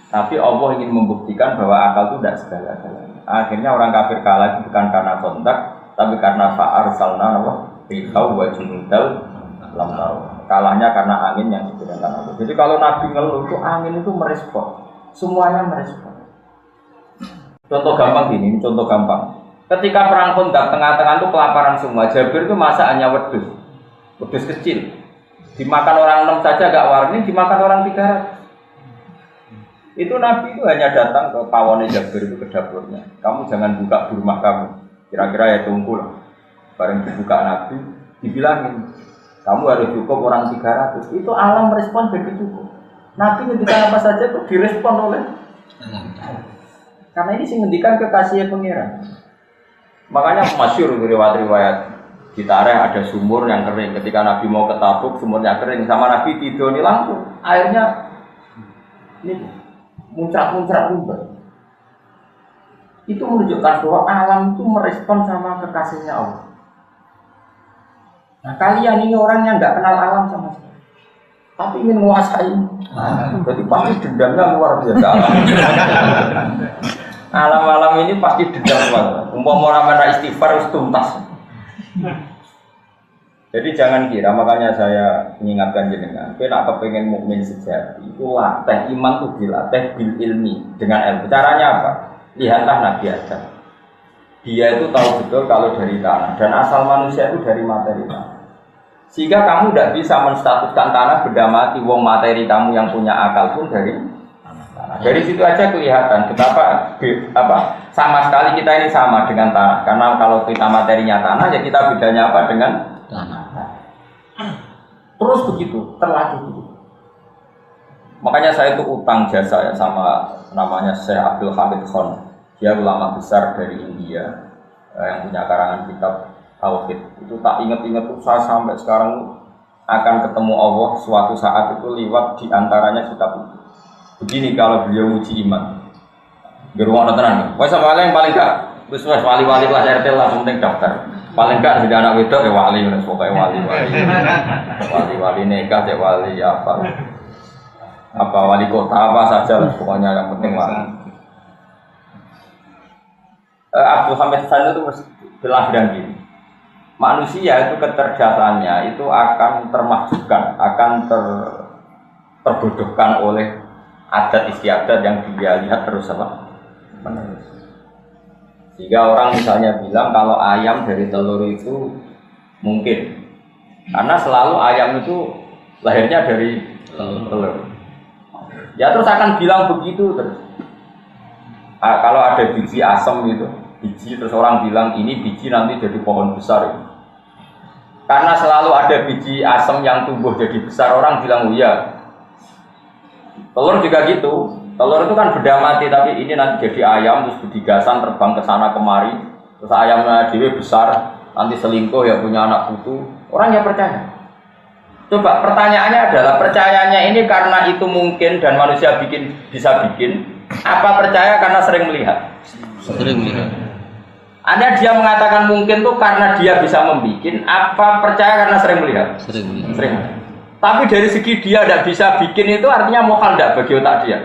Tapi Allah ingin membuktikan bahwa akal itu tidak segala-galanya. Akhirnya orang kafir kalah itu bukan karena Khandaq, tapi karena fa'ar salna rihau wa junudal lam taruh. Kalahnya karena angin yang diberikan Allah. Jadi kalau Nabi ngeluh itu angin itu merespon, semuanya merespon. Contoh gampang gini, contoh gampang. Ketika perang Khandaq tengah-tengah itu kelaparan semua. Jabir itu masak hanya wedhus kecil. Dimakan orang 6 saja gak warni, dimakan orang 300. Itu Nabi itu hanya datang ke pawone Jabir itu ke dapurnya. Kamu jangan buka di rumah kamu. Kira-kira ya tunggu lah. Bareng dibuka Nabi, dibilangin, kamu harus cukup orang 300. Itu alam merespon jadi cukup. Nabi ngendikan apa saja itu direspon oleh karena ini sih ngendikan kekasih pengiran. Makanya masyhur riwayat-riwayat di Tareh ada sumur yang kering. Ketika Nabi mau ke Tabuk, sumurnya kering. Sama Nabi didoni lampu, airnya ini muncrat-muncrat ubah. Itu menunjukkan bahwa alam itu merespon sama kekasihnya Allah. Nah kalian ini orang yang nggak kenal alam sama sekali, tapi ingin menguasai. Jadi pasti dendamnya luar biasa. Alam-alam ini pasti dendam luar. Umpama orang istighfar harus tuntas. Jadi jangan kira, makanya saya mengingatkan jenengan, kita kepengen mukmin sejati itu latih iman itu dilatih bil ilmi dengan ilmu. Caranya apa? Lihatlah Nabi Adam. Dia itu tahu betul kalau dari tanah dan asal manusia itu dari materi tanah. Sehingga kamu tidak bisa menstatuskan tanah benda mati. Wong materi kamu yang punya akal pun dari tanah. Dari situ aja kelihatan betapa sama sekali kita ini sama dengan tanah. Karena kalau kita materinya tanah, ya kita bedanya apa dengan tanah. Terus begitu, terlalu begitu. Makanya saya itu utang jasa ya sama namanya Syekh Abdul Hamid Khan. Dia ulama besar dari India yang punya karangan kitab Tauhid. Itu tak ingat-ingat tuh saya sampai sekarang akan ketemu Allah suatu saat itu lewat diantaranya kitab itu. Begini kalau beliau uji iman. Beruang tenang. Wes yang paling gak wis wali-wali kelas RT lah penting daftar. Paling gak sudah anak wedok ya wali wis pokoke wali-wali. Wali-wali nikah ya wali apa wali kota apa saja lah pokoknya yang penting wali. Abdul Hamid Khan itu jelas dan gini. Manusia itu kecerdasannya itu akan termahjubkan, akan terbodohkan oleh adat istiadat yang dia lihat terus apa? Menerus. Sehingga orang misalnya bilang kalau ayam dari telur itu mungkin, karena selalu ayam itu lahirnya dari telur. Ya terus akan bilang begitu terus. Kalau ada biji asam gitu, biji terus orang bilang ini biji nanti jadi pohon besar itu. Karena selalu ada biji asam yang tumbuh jadi besar, orang bilang oh iya. Telur juga gitu. Telur itu kan benda mati tapi ini nanti jadi ayam terus digasan terbang ke sana kemari. Terus ayamnya dewe besar, nanti selingkuh ya punya anak putu. Orang ya percaya. Coba pertanyaannya adalah percayanya ini karena itu mungkin dan manusia bisa bikin. Apa percaya karena sering melihat? Sering melihat. Ada dia mengatakan mungkin tuh karena dia bisa membikin. Apa percaya karena sering melihat? Sering melihat. Sering. Tapi dari segi dia tidak bisa bikin itu artinya mohal tidak bagi otak dia.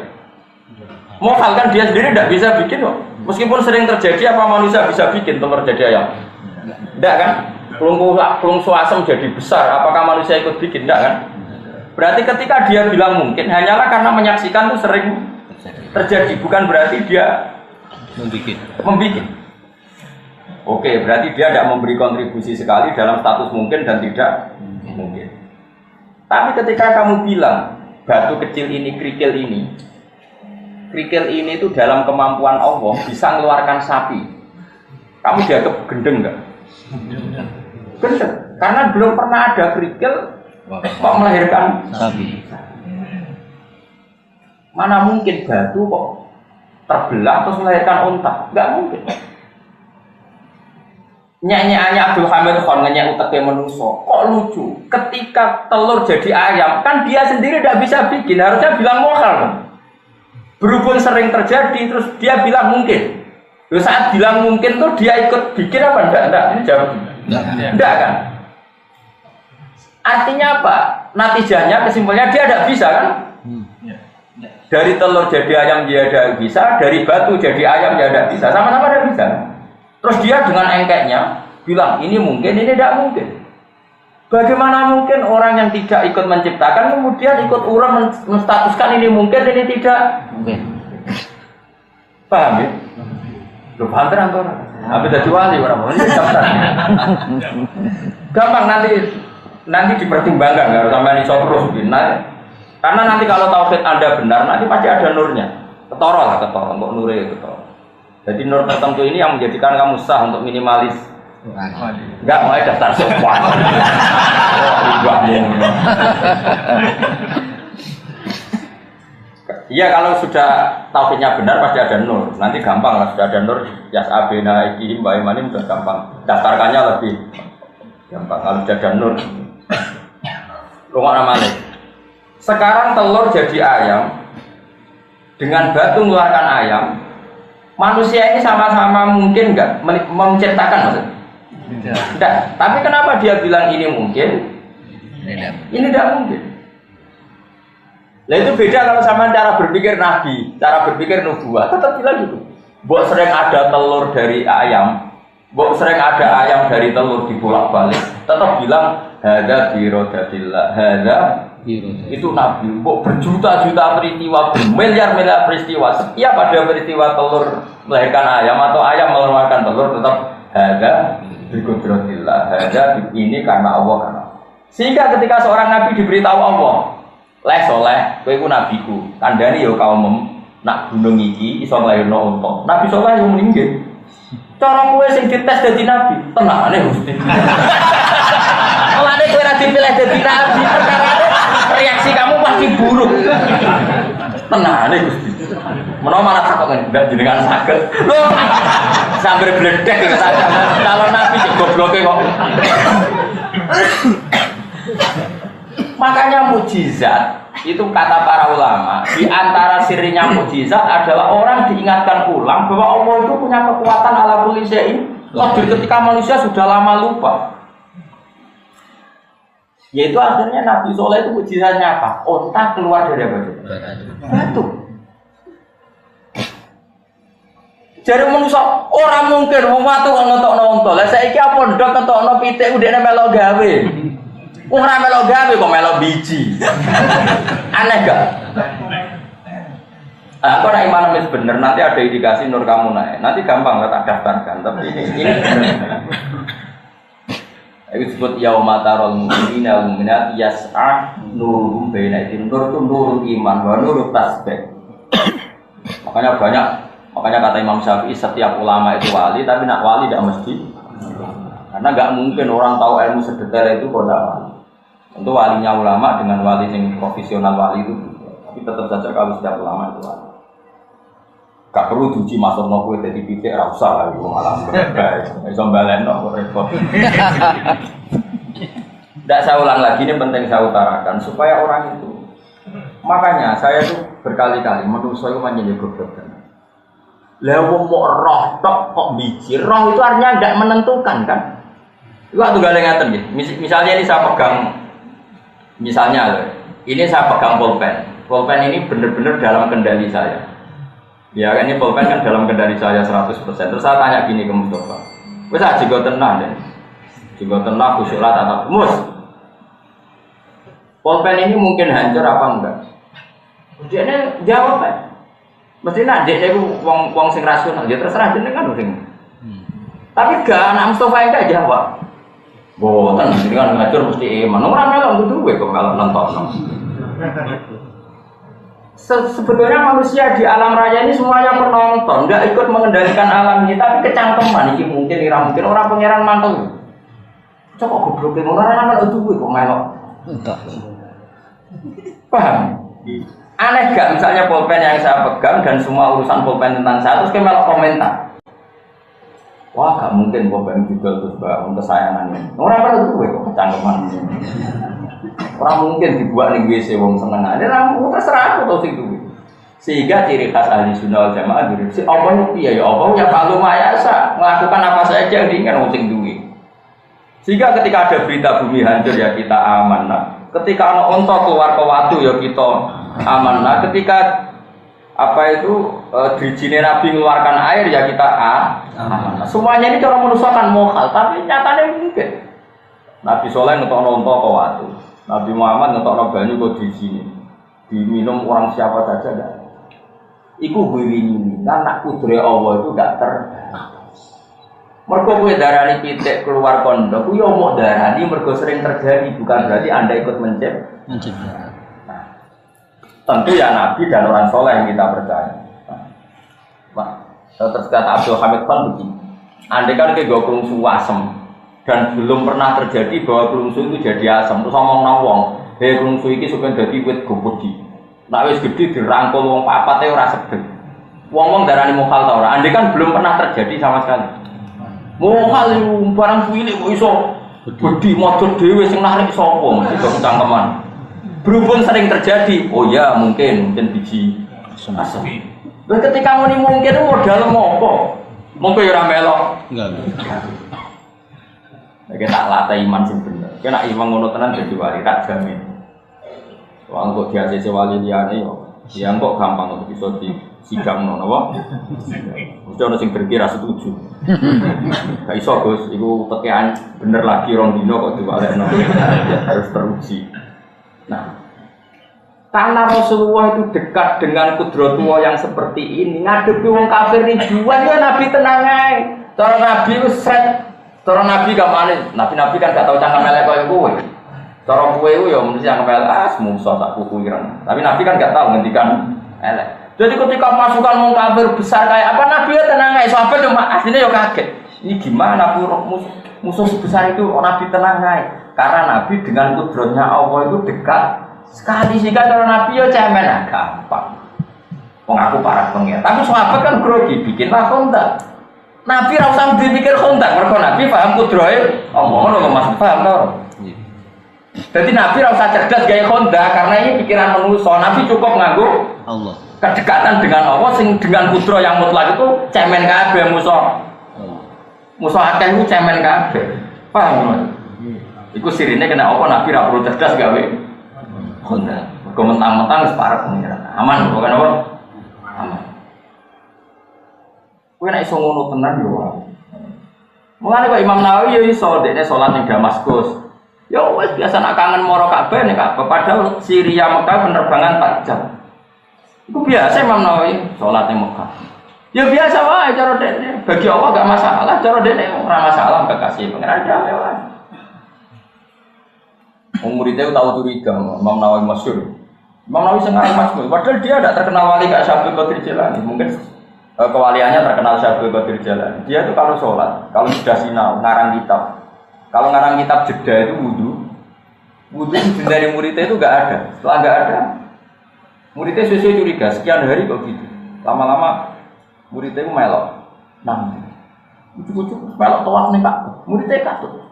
Mohal kan dia sendiri tidak bisa bikin kok. Meskipun sering terjadi apa manusia bisa bikin telur jadi ayam? Tidak kan? Pelung suasem jadi besar. Apakah manusia ikut bikin? Tidak kan? Berarti ketika dia bilang mungkin hanyalah karena menyaksikan itu sering terjadi. Bukan berarti dia membikin. Oke, berarti dia tidak memberi kontribusi sekali dalam status mungkin dan tidak mungkin. Tapi ketika kamu bilang batu kecil ini, kerikil ini itu dalam kemampuan Allah bisa mengeluarkan sapi, kamu dianggap gendeng nggak? Gendeng, karena belum pernah ada kerikil kok melahirkan sapi. Mana mungkin batu kok terbelah terus melahirkan unta? Nggak mungkin. Nyanyi-nyanyi Abdul Hamid Khan nyanyi utaknya manusia kok lucu ketika telur jadi ayam kan dia sendiri tidak bisa bikin, harusnya bilang mohal kan? Berhubung sering terjadi terus dia bilang mungkin. Terus saat bilang mungkin tuh dia ikut bikin apa enggak? Ini jawab enggak kan? Artinya apa? Natijahnya kesimpulannya dia tidak bisa kan? Dari telur jadi ayam dia tidak bisa, dari batu jadi ayam dia tidak bisa, sama-sama tidak bisa. Terus dia dengan engkeknya bilang ini mungkin, ini tidak mungkin. Bagaimana mungkin orang yang tidak ikut menciptakan kemudian ikut urang menstatuskan ini mungkin, ini tidak mungkin. Paham ya? Lu paham terang tuh? Tapi jadi wali orang ini gampang nanti dipertimbangkan, nggak harus sampai iso terus benar. Karena nanti kalau tauhid Anda benar, nanti pasti ada nurnya. Ketoro untuk nurnya ketoro. Jadi nur tertentu ini yang menjadikan kamu sah untuk minimalis. Enggak mau daftar sopan. Iya kalau sudah tauhidnya benar pasti ada nur. Nanti gampang lah sudah ada nur. Yas abena ikihim baimanim sudah gampang. Daftarkannya lebih gampang kalau sudah ada nur. Rumah namanya. Sekarang telur jadi ayam dengan batu mengeluarkan ayam. Manusia ini sama-sama mungkin enggak menciptakan maksudnya? Tidak. Tapi kenapa dia bilang ini mungkin? Ini tidak mungkin. Nah itu beda kalau sama cara berpikir Nabi, cara berpikir nubuah. Tetap bilang gitu. Mbok sering ada telur dari ayam, mbok sering ada ayam dari telur dibolak-balik. Tetap bilang hadza birodatillah, hadza itu Nabi. Mbok berjuta-juta peristiwa, bermiliar-miliar peristiwa. Setiap ada peristiwa telur melahirkan ayam atau ayam mengeluarkan telur tetap hadza birodatillah, hadza ini karena Allah karena. Sehingga ketika seorang Nabi diberitahu Allah, leh soleh, kowe iku nabiku. Kandhani ya kaum nak gunung iki iso nglairno unta. Nabi soleh yo meninggal. Cara kowe sing dites dadi nabi, tenane Gusti. Mulane kowe ora dipilih dadi nabi, perkara reaksi kamu pasti buruk. Tenane Gusti. Menawa malah takut kan ndak jenengan saged. Lho, sambil bledek iki saja. Kalau nabi sing gobloke kok. Makanya mukjizat itu kata para ulama di antara sirinya mukjizat adalah orang diingatkan ulang bahwa Allah itu punya kekuatan ala kulli syai'in qadir ketika manusia sudah lama lupa. Yaitu akhirnya Nabi Soleh itu mukjizatnya apa? Onta keluar dari apa? Batu. Jadi manusia orang mungkin wong watu kok ngetokno onta. Lah saiki apa ndok ngetokno pitik udene melok gawe. Ora melok gawe kok melok biji. Aneh gak? Aku ora iman wis bener, nanti ada indikasi nur kamu naik. Nanti gampang lah tak daftarkan, tapi ini itu disebut yaumatarul mu'minina wal mu'minat yas'a nurum baina idim. Nur itu nurul iman wa nurut tasbih. Makanya kata Imam Syafi'i setiap ulama itu wali, tapi nak wali tidak mesti. Karena enggak mungkin orang tahu ilmu sedetail itu kok wali. Tentu walinya ulama dengan wali yang profesional wali itu, tapi tetap saja kalau setiap ulama itu wali. Gak perlu diuji masuk nopo jadi pitik rasa lah itu malah berbeda. Bisa balen nopo repot. Tidak saya ulang lagi, ini penting saya utarakan supaya orang itu. Makanya saya itu berkali-kali manusia itu menjadi goblok. Lah wong mau roh tok kok biji. Roh itu artinya tidak menentukan kan? Itu waktu gale ngaten nggih. Misalnya ini saya pegang Misalnya loh, ini saya pegang pulpen. Pulpen ini benar-benar dalam kendali saya. Ya kan ini pulpen kan dalam kendali saya 100%. Terus saya tanya gini ke Mustafa. Wes aja gue tenang deh. Juga tenang khusyuklah tatap. Mus, pulpen ini mungkin hancur apa enggak? Dia ini jawab kan. Mesti nak dia itu wong sing rasional. Dia terserah jenengan sing. Tapi gak anak Mustafa enggak jawab. Boten, ini kan ngajur mesti iman. Orang melok kudu duwe kok melok nonton. Sebetulnya manusia di alam raya ini semuanya penonton, enggak ikut mengendalikan alam ini, tapi kecangkeman iki mungkin ira mungkin orang pangeran mantel. Coba goblok ngono ora melok duwe kok melok. Entak. Paham? Aneh gak misalnya pulpen yang saya pegang dan semua urusan pulpen tentang saya terus kayak melok komentar. Wah, gak mungkin pulpen juga terus bangun kesayangannya. Orang pada tuh kok kecangkeman. Orang mungkin dibuat nih WC wong seneng aja, orang terserah aku tau sing duwe. Sehingga ciri khas ahli sunnah wal jamaah diri si Allah piye ya Allah ya falu mayasa melakukan apa saja yang diinginkan wong sing duwe. Sehingga ketika ada berita bumi hancur ya kita aman. Nah, ketika ana unta keluar ke watu ya kita aman. Nah, ketika dirijine Nabi mengeluarkan air ya kita aman. Semuanya ini cara manusia kan mokal, tapi nyatanya mungkin. Nabi Soleh ngetokno unta ke watu, Nabi Muhammad ngetokno banyu kok di sini, diminum orang siapa saja enggak. Iku wiwini, karena kudre Allah itu enggak mergo kowe darani pitik keluar pondok, ku yo mok darani mergo sering terjadi, bukan berarti Anda ikut mencipta. Tentu ya Nabi dan orang soleh yang kita percaya. Terus kata Abdul Hamid Khan begini, andai kan ke kelungsu asem dan belum pernah terjadi bahwa kelungsu itu jadi asem, terus ngomong nawong, kelungsu ini supaya jadi wit gede. Nah wis gede dirangkul wong papate ora sedeng. Wong darani mukhal ta ora? Andai kan belum pernah terjadi sama sekali. Mukhal barang cilik kok iso gede modot dhewe sing narik sapa mesti kok cangkeman. Berhubung sering terjadi, oh ya mungkin biji asem. Terus ketika mungkin modal apa? Mungkin ora melok. Enggak. Nek tak latih iman sing bener. Kena iman ngono tenan dadi wali tak jamin. Wong kok diasese wali liyane yo. Ya kok gampang untuk iso disidang ngono apa? Mesti ono sing berkira setuju. Gak iso Gus, iku pekean bener lagi rong dino kok diwalekno. Harus teruji. Nah, karena Rasulullah itu dekat dengan kudratullah yang seperti ini, ngadepi wong kafir ribuan ya Nabi tenang ae. Cara Nabi wis set, cara Nabi gak manis. Nabi kan gak tau cangkem elek koyo kowe. Cara kowe yo mesti cangkem elek musuh sak kukuiran. Tapi Nabi kan gak tau ngendikan elek. Jadi ketika masukan wong kafir besar kayak apa Nabi ya tenang ae. Sahabat yo asline yo kaget. Ini gimana musuh sebesar itu Nabi tenang ae. Karena Nabi dengan kudratnya Allah itu dekat sekali sehingga kalau Nabi ya cemen gampang. Mengaku para pengen. Tapi sahabat kan grogi bikinlah kontak. Nabi ra usah dipikir kontak, mergo Nabi paham kudrate Allah ngono Mas paham to. Jadi Nabi ra usah cerdas gawe kontak karena ini pikiran manusia. Nabi cukup nganggo Allah. Kedekatan dengan Allah sing dengan kudrat yang mutlak itu cemen kabeh musuh. Musuh akeh itu cemen kabeh. Paham? Iku sirine kena apa Nabi ra perlu cerdas gawe Honda. Kok mentang-mentang separek pengiran. Aman kok kan apa? Aman. Kowe nek iso ngono tenan yo wae. Mulane kok Imam Nawawi yo iso dekne salat ning Damaskus. Ya wis biasa nak kangen moro Ka'bah nek Ka'bah padahal Syria Mekah penerbangan 4 jam. Iku biasa Imam Nawawi salat ning Mekah. Ya biasa wae cara dekne. Bagi Allah gak masalah, cara dekne ora masalah kekasih pengiran dhewe wae. Muridnya tahu curiga, Imam Nawawi masyhur. Imam Nawawi sengaja masyhur. Padahal dia tidak terkenal wali kayak Syaikhul Qadir Jilani. Mungkin kewaliannya terkenal Syaikhul Qadir Jilani. Dia itu kalau sholat, kalau sudah sinau, ngarang kitab. Kalau ngarang kitab jeda itu wudhu dari muridnya itu nggak ada. Setelah nggak ada, muridnya sesuai curiga. Sekian hari kok gitu. Lama-lama muridnya itu melok. Nah, ujuk-ujuk melok tawaf nih Pak. Muridnya katut.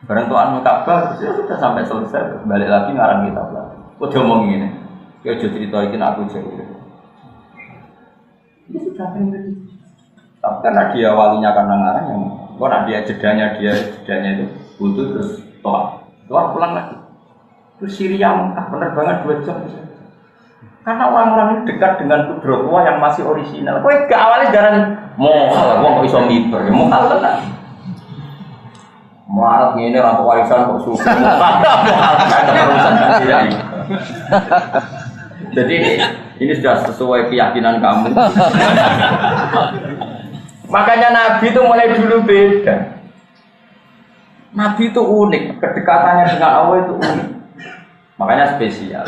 Barang tuan Ka'bah sudah sampai selesai, balik lagi ngarang kitab lagi. Kok dia ngomong gini, dia jadi ceritakan aku jauh. Dia sudah pengen. Tapi karena dia walinya karena ngarang yang, karena dia jedanya itu butuh terus toa pulang lagi. Itu Syria Mekah penerbangan 2 jam. Karena orang-orang ini dekat dengan kudratullah yang masih orisinal. Kowe gak awalnya sekarang mohal, wong kok iso miber, mohal tenan. Muarad ngene ra warisan kok suku. Mohal tenan urusan tidak. Jadi ini sudah sesuai keyakinan kamu. Makanya Nabi itu mulai dulu beda. Nabi itu unik, kedekatannya dengan Allah itu unik. Makanya spesial.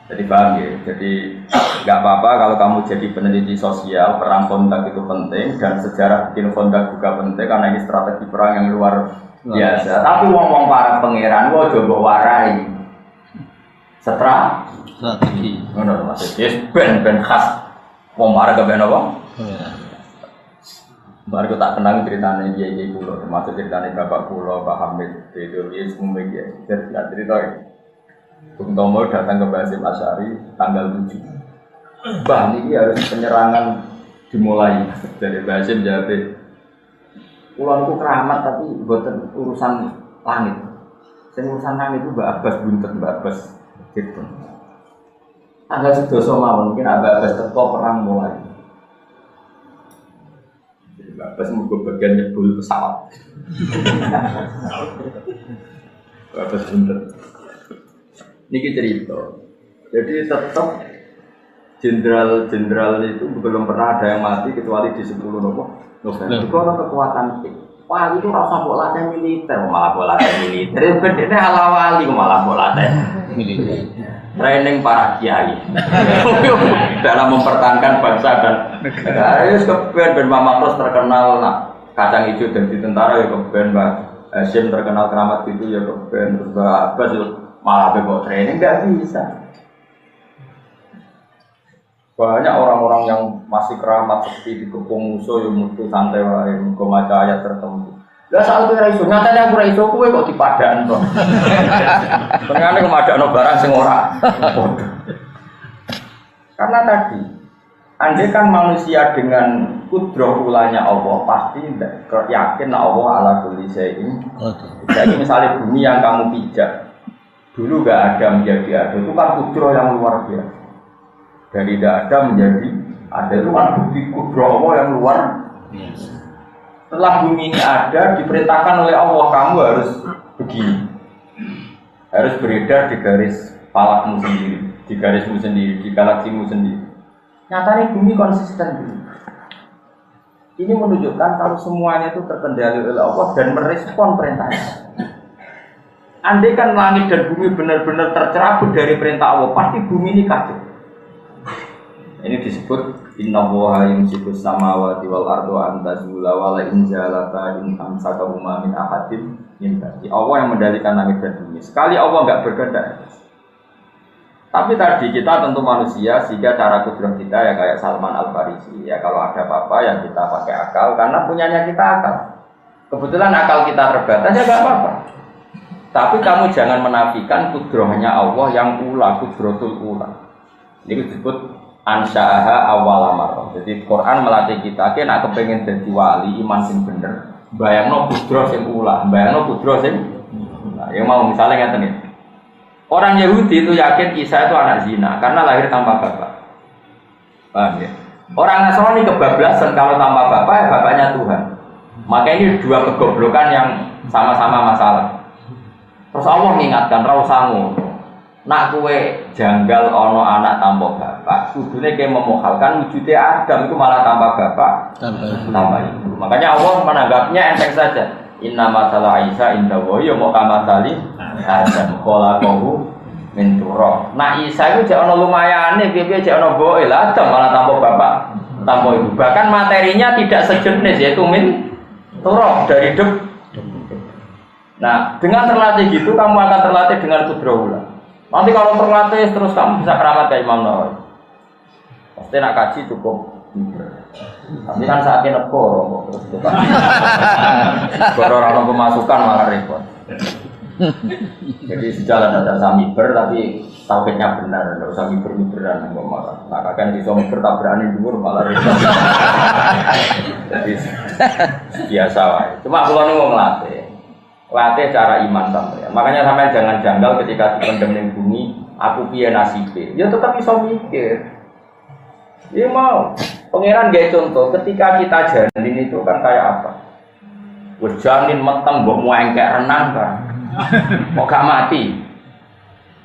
Jadi paham ya, jadi nggak apa-apa kalau kamu jadi peneliti sosial, perang kontak itu penting dan sejarah bikin kontak juga penting karena ini strategi perang yang luar biasa. Tapi wong-wong para pangeran, gua coba warai strategi. Mana maksudnya? Ben khas. Wong para keben apa? Baru tak kenal ceritanya dia pulau, termasuk ceritanya bapak pulau, Pak Hamid, itu dia semua dia cerita. Bung Tomo datang ke Basim Asy'ari tanggal 7. Bah, ini harus penyerangan dimulai dari Basim Jabir. Pulau keramat tapi bukan urusan langit. Urusan langit itu Mbak Abbas buntet, Mbak Abbas gitu. Tanggal 11 mawon mungkin Mbak Abbas teko perang mulai. Mbak Abbas mau bagian nyebul pesawat. Mbak Abbas buntet. Niki cerita. Jadi tetap jenderal itu belum pernah ada yang mati kecuali di 10 November. Itu orang kekuatan wah itu rasa bola militer, malah bola militer. Bedanya ala wali malah bola militer. Training para kiai dalam mempertahankan bangsa dan negara. Ayo kepen Ben Mama terus terkenal kacang hijau dan di tentara ya kepen Mbak Hasyim terkenal keramat gitu ya kepen terus Mbak Abbas malah bebok training nggak bisa. Banyak orang-orang yang masih keramat seperti dikepung musuh yang mutu santai wae maca ayat tertentu. Lah saat itu raiso, nyatanya aku raiso kowe kok dipadaan to. Ternyata kemadakno barang sing ora. Karena tadi andai kan manusia dengan kudrah ulanya Allah pasti yakin Allah ala kulli syai'in. Jadi misalnya bumi yang kamu pijak dulu gak ada menjadi ada, itu kan kudro yang luar biasa. Dari tidak ada menjadi ada, itu kan bukti kudro Allah yang luar biasa. Setelah bumi ini ada, diperintahkan oleh Allah, kamu harus begini. Harus beredar di garis falakmu sendiri, di garismu sendiri, di galaksimu sendiri. Nyatanya bumi konsisten dulu. Ini menunjukkan kalau semuanya itu terkendali oleh Allah dan merespon perintahnya. Andai kan langit dan bumi benar-benar tercerabut dari perintah Allah, pasti bumi ini kacau. Ini disebut Inna Allaha yumsikus samawati wal ardu an tazula wa la in zalata in amsakahuma min ahadin min ba'di. Allah yang mendalikan langit dan bumi. Sekali Allah enggak berkehendak. Tapi tadi kita tentu manusia, sehingga cara kudrah kita ya kayak Salman Al-Farisi. Ya kalau ada apa-apa yang kita pakai akal, karena punyanya kita akal. Kebetulan akal kita terbatas ya enggak apa-apa. Tapi kamu jangan menafikan kudrahnya Allah yang ula, kudratul ula. Ini disebut ansya'aha awal amar. Jadi Quran melatih kita, nek kepengin dadi wali iman sing bener, bayangno kudrah sing ula, bayangno kudrah sing nah, yang mau misalnya ngeten iki. Orang Yahudi itu yakin Isa itu anak zina karena lahir tanpa bapak. Paham ya? Orang Nasrani kebablasan kalau tanpa bapak ya bapaknya Tuhan. Maka ini dua kegoblokan yang sama-sama masalah. Terus Allah mengingatkan, ra usah ngono. Nak kowe janggal ana anak tanpa bapak, kudune kowe memohalkan wujude Adam itu malah tanpa bapak, tanpa ibu. Makanya Allah menanggapnya enteng saja. Inna masalah Isa inda wa ya mau kamasali Adam khalaqahu min turab. Nah Isa itu jek ana lumayane, piye-piye jek ana mboke lah Adam malah tanpa bapak, tanpa ibu. Bahkan materinya tidak sejenis yaitu min turab dari debu. Nah, dengan terlatih gitu kamu akan terlatih dengan kudrah ula. Nanti kalau terlatih terus kamu bisa keramat kayak Imam Nawawi. Pasti nak kaji cukup. Tapi kan saatnya nekor terus itu kan. Orang pemasukan malah repot. Jadi sejalan ada samiber tapi tauhidnya benar, enggak usah miber-miberan enggak marah. Nah, kan iso miber tabrakan dhuwur malah repot. Jadi biasa wae. Cuma kula nu nglatih. latih cara iman sampean. Makanya sampean jangan janggal ketika dipendem ning bumi, aku piye nasibe. Ya tetap iso mikir. Ya mau. Pangeran gawe contoh, ketika kita janin itu kan kayak apa? Wis janin meteng mbok muengkek renang kan. Kok gak mati?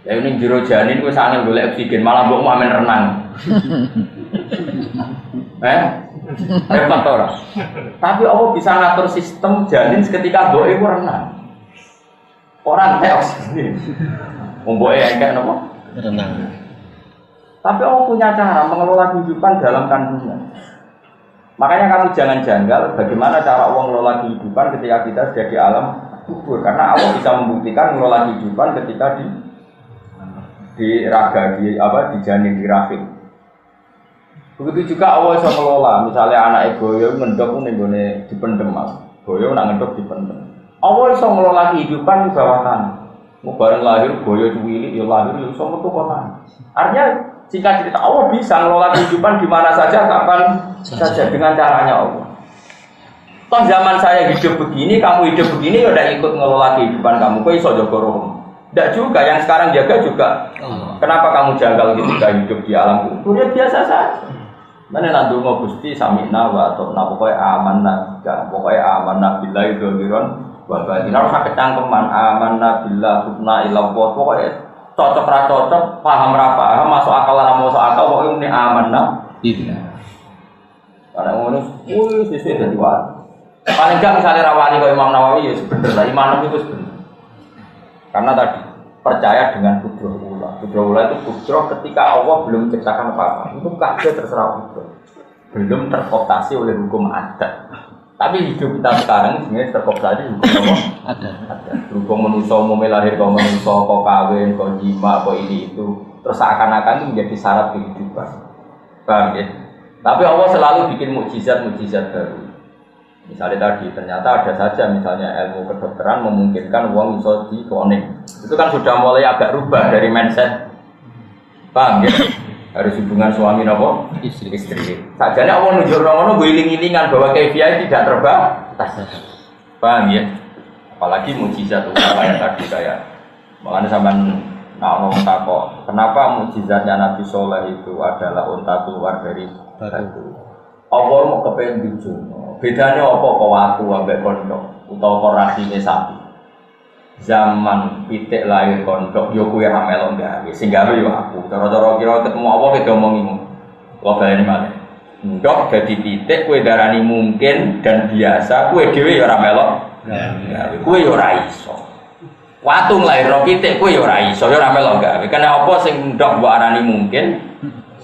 Ya ini jero janin wis angel golek oksigen malah mbok mau amen renang. Repot ora. Tapi Allah bisa ngatur sistem janin ketika mbok iku renang. Orang teos. Mbok engkek napa? Renang. Tapi Allah punya cara mengelola kehidupan dalam kandungan. Makanya kamu jangan janggal bagaimana cara Allah mengelola kehidupan ketika kita sudah di alam kubur. Karena Allah bisa membuktikan mengelola kehidupan ketika di raga, di janin, di rahim. Begitu juga Allah bisa mengelola. Misalnya anak boyo ngendok ning dipendem, boyo nak ngendok dipendem. Allah bisa mengelola kehidupan di bawah tanah. Mau bareng lahir boyo cuwili, ya lahir ya iso metu kota. Artinya singkat cerita, Allah bisa mengelola kehidupan di mana saja, kapan saja dengan caranya Allah. Toh zaman saya hidup begini, kamu hidup begini, ya udah ikut mengelola kehidupan kamu. Kok iso jaga roh? Tidak juga, yang sekarang jaga juga. Kenapa kamu janggal ketika hidup di alam kubur? Ya biasa saja. Mana nak donga Gusti samina wa atona pokoke amanah, pokoke amanah billahi dzaliron wa batin. Ora usah kecangkeman amanah billah subna ila wa pokoke cocok ra cocok, paham ra paham, masuk akal ra masuk akal pokoke muni amanah billah. Karena ngono kuwi sesuk dadi wali. Paling enggak misalnya rawani kok Imam Nawawi ya bener lah iman itu bener. Karena tadi percaya dengan kudrah ula. Kudrah ula itu kudrah ketika Allah belum menciptakan apa-apa. Itu kabeh terserah Allah. Belum terkooptasi oleh hukum adat. Tapi hidup kita sekarang sebenarnya terkooptasi hukum adat. Hukum manusia mau lahir kok manusia kok kawin kok jima kok ini itu. Terus seakan-akan itu menjadi syarat kehidupan. Paham ya? Tapi Allah selalu bikin mukjizat-mukjizat baru. Misalnya tadi, ternyata ada saja misalnya ilmu kedokteran memungkinkan uang bisa dikonek. Itu kan sudah mulai agak rubah dari mindset. Paham ya? Harus hubungan suami nopo istri. Sajane Allah nunjuk orang-orang guling-gilingan bahwa kefiah tidak terbatas. Paham ya? Apalagi mukjizat kayak tadi kayak. Makanya sampean ngomong takok, kenapa mukjizatnya Nabi Soleh itu adalah unta keluar dari batu? Allah mau kepengen dijun. Bedanya apa kok waktu ambek kondok utawa kok rasine sapi. Zaman pitik lahir kondok yo kuwi ra melok gawe. Sing gawe yo aku. Cara-cara kira ketemu apa kita omongi ngono. Kok baleni malih. Ndok dadi pitik kowe darani mungkin dan biasa, kowe dhewe yo ora melok gawe. Kowe yo ora iso. Watu nglairno pitik kowe yo ora iso, yo ora melok gawe. Kena apa sing ndok mbok arani mungkin?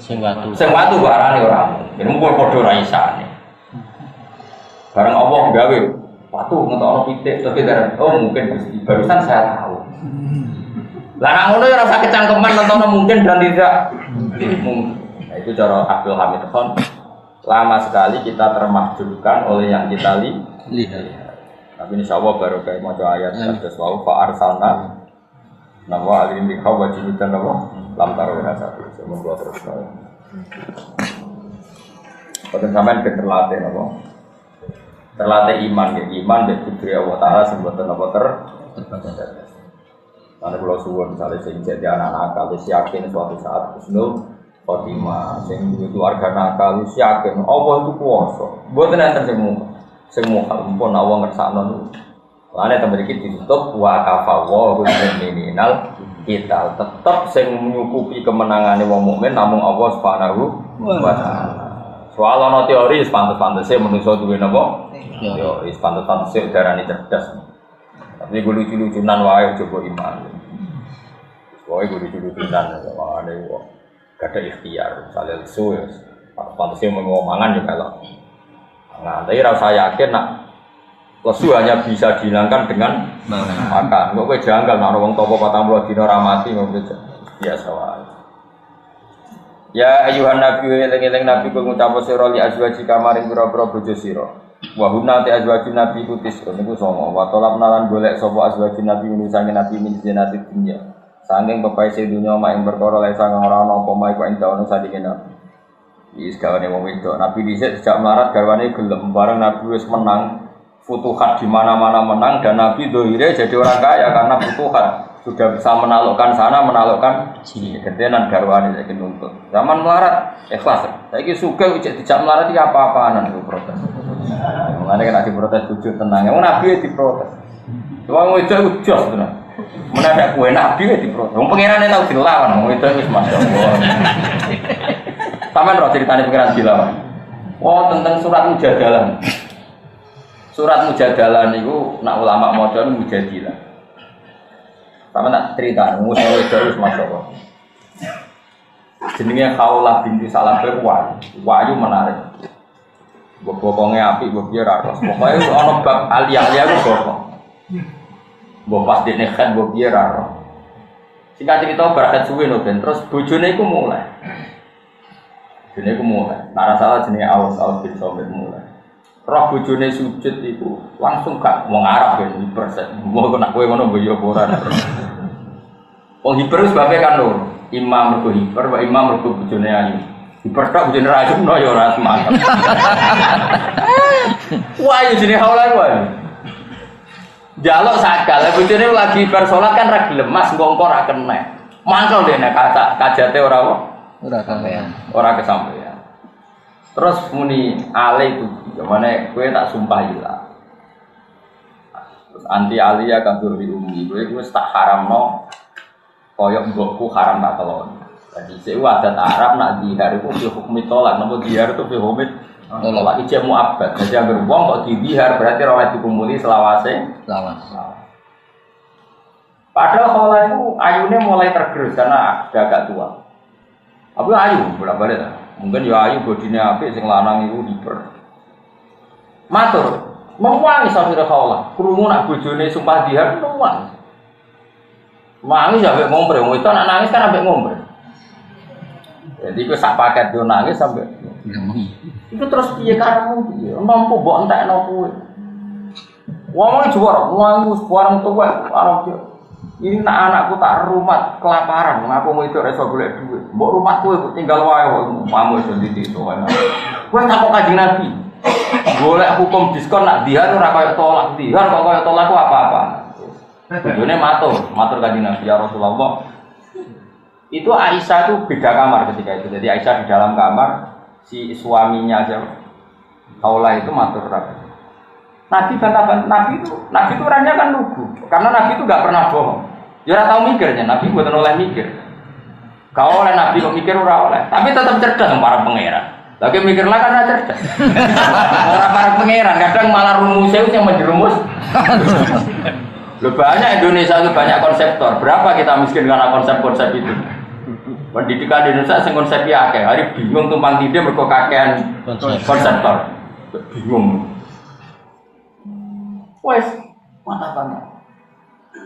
Sing watu mbok arani ora mungkin. Mung padha ora isane. Barang Allah gawe watu ngetokno pitik tapi darah oh mungkin Gusti barusan saya tahu. Lah nang ngono ya rasa kecangkeman nonton mungkin dan tidak mungkin. Nah, itu cara Abdul Hamid Khan. Lama sekali kita termahjubkan oleh yang kita lihat. Tapi insyaallah baru kayak maca ayat terus wau fa arsalna nawa alim bi khawaji dan nawa lam taru rasa semoga terus. Pada zaman keterlatih napa? Terlatih iman, ya iman dan putri Allah Taala sembuatan apa terbatas. Karena kalau suwon misalnya sing jadi anak nakal, yakin suatu saat husnul khotimah, sing keluarga nakal, yakin Allah itu kuasa. Buatan yang semua pun Allah ngersakno. Lainnya teman kita ditutup wa kafawa minimal kita tetap sing menyukupi kemenangannya wong mukmin namun Allah Subhanahu wa Ta'ala. Soal ana teori pantes-pantese manusa duwe napa? Yo, pantes-pantese darani cerdas. Tapi gue lucu-lucunan wae coba iman. Wae gue lucu-lucunan wae gak ada ikhtiar, misalnya lesu ya. Pantese mau mangan ya kalau. Nah, tapi rasa yakin nak lesu hanya bisa dihilangkan dengan makan. Kok kowe janggal nek wong toko 40 dina ora mati ngono biasa wae. Ya ayuhan nabi eling-eling nabi kok ngucap sira li azwaji kamaring pira-pira bojo sira. Wa hunna ta azwaji nabi kutis niku songo. Wa tolap nalan golek sapa azwaji nabi nusange nabi min zinati dunya. Sanging pepaise dunya mak ing perkara lae sang ora ana apa mak ing dawane sadike nabi. Wis gawane wong wedok nabi dhisik sejak melarat garwane gelem bareng nabi wis menang futuhat di mana-mana menang dan Nabi dohire jadi orang kaya karena futuhat sudah bisa menaklukkan sana menaklukkan sini. Kemudian garwane saya nuntut. Zaman melarat ikhlas. Saiki sugih ujek dijak melarat iki apa-apaan itu protes. Mulane kena diprotes tujuh tenang. Wong Nabi diprotes. Wong wedok jos tenan. Menadak kue Nabi diprotes. Wong pangerane tau dilawan wong wedok wis masyaallah. Sampeyan ro ceritane pangeran dilawan. Oh tentang surat Mujadalah. Surat Mujadalah niku nak ulama maca Mujadilah. Sama tak cerita, musuh terus masuk. Jenenge Khawlah binti Salabah Wahyu menarik. Bokongnya api, boknya raros. Pokoknya ono bab aliyah ku bokong. Mbok pas dene khat boknya raros. Singkat cerita berakhir suwe no ben terus bojone iku mulai. Bojone iku mulai. Nara salah jenenge Aus bin Somit mulai. Roh bojone sujud iku langsung gak wong Arab ben hiperset. Mbok kok kowe ngono mbok yo ora. Wong hiper sebabnya kan lho, imam mergo hiper, wa imam mergo bojone ayu. Hiper tok bojone ayu no ya ora semangat. Wah, yo jenenge Khawlah wae. Jaluk sakal, bojone lagi bar salat kan ra gelem, Mas engko ora kena. Mangkel dene kata kajate ora sampeyan. Ora kesampeyan. Terus muni ale itu, gimana kowe tak sumpah ilah. Terus anti alia kan di umi, kowe wis tak haramno koyok mbokku haram tak telon. Jadi saya adat Arab nak dihar itu fi hukmi tolak, namun dihar itu fi hukmi tolak ijab mu'abbad. Jadi yang beruang kok dihar berarti rawat dikumpuli selawase. Padahal Khawlah itu ayunya mulai tergerus karena sudah agak tua. Apa ayu bolak-balik ta? Mungkin ya ayu bodine apik sing lanang iku hiper. Matur, mewangi sawire Khawlah. Krungu nak bojone sumpah dihar mewangi. Nangis sampai ngombre, itu anak nangis kan sampai ngombre. Jadi itu sak paket dia nangis sampai. Itu terus piye karemu piye? Mampu mbok entekno kowe. Wong juara, wong sekarang tuwa arep yo. Ini nak anakku tak rumat kelaparan, ngaku mau itu iso golek duit. Mbok rumahku tinggal wae pamu iso ditik to. Kowe takok Kanjeng Nabi. Golek hukum diskon nak dihar ora kaya tolak, dihar kok kaya tolak ku apa-apa. Tujuannya matur Kanjeng Nabi ya Rasulullah. Itu Aisyah itu beda kamar ketika itu. Jadi Aisyah di dalam kamar, si suaminya aja Khawlah itu matur Nabi bantah Nabi itu orangnya kan lugu. Karena Nabi itu enggak pernah bohong. Ya ora tau mikirnya, Nabi mboten oleh mikir. Gak oleh Nabi kok mikir ora oleh, tapi tetap cerdas para pangeran. Lagi mikirlah karena cerdas. Orang para pangeran kadang malah rumusnya yang menjerumus. Banyak Indonesia itu banyak konseptor. Berapa kita miskin karena konsep-konsep itu? Pendidikan di Indonesia sing konsepnya akeh. Hari bingung tumpang tindih mergo kakean konseptor. Bingung. Wes, mata banget.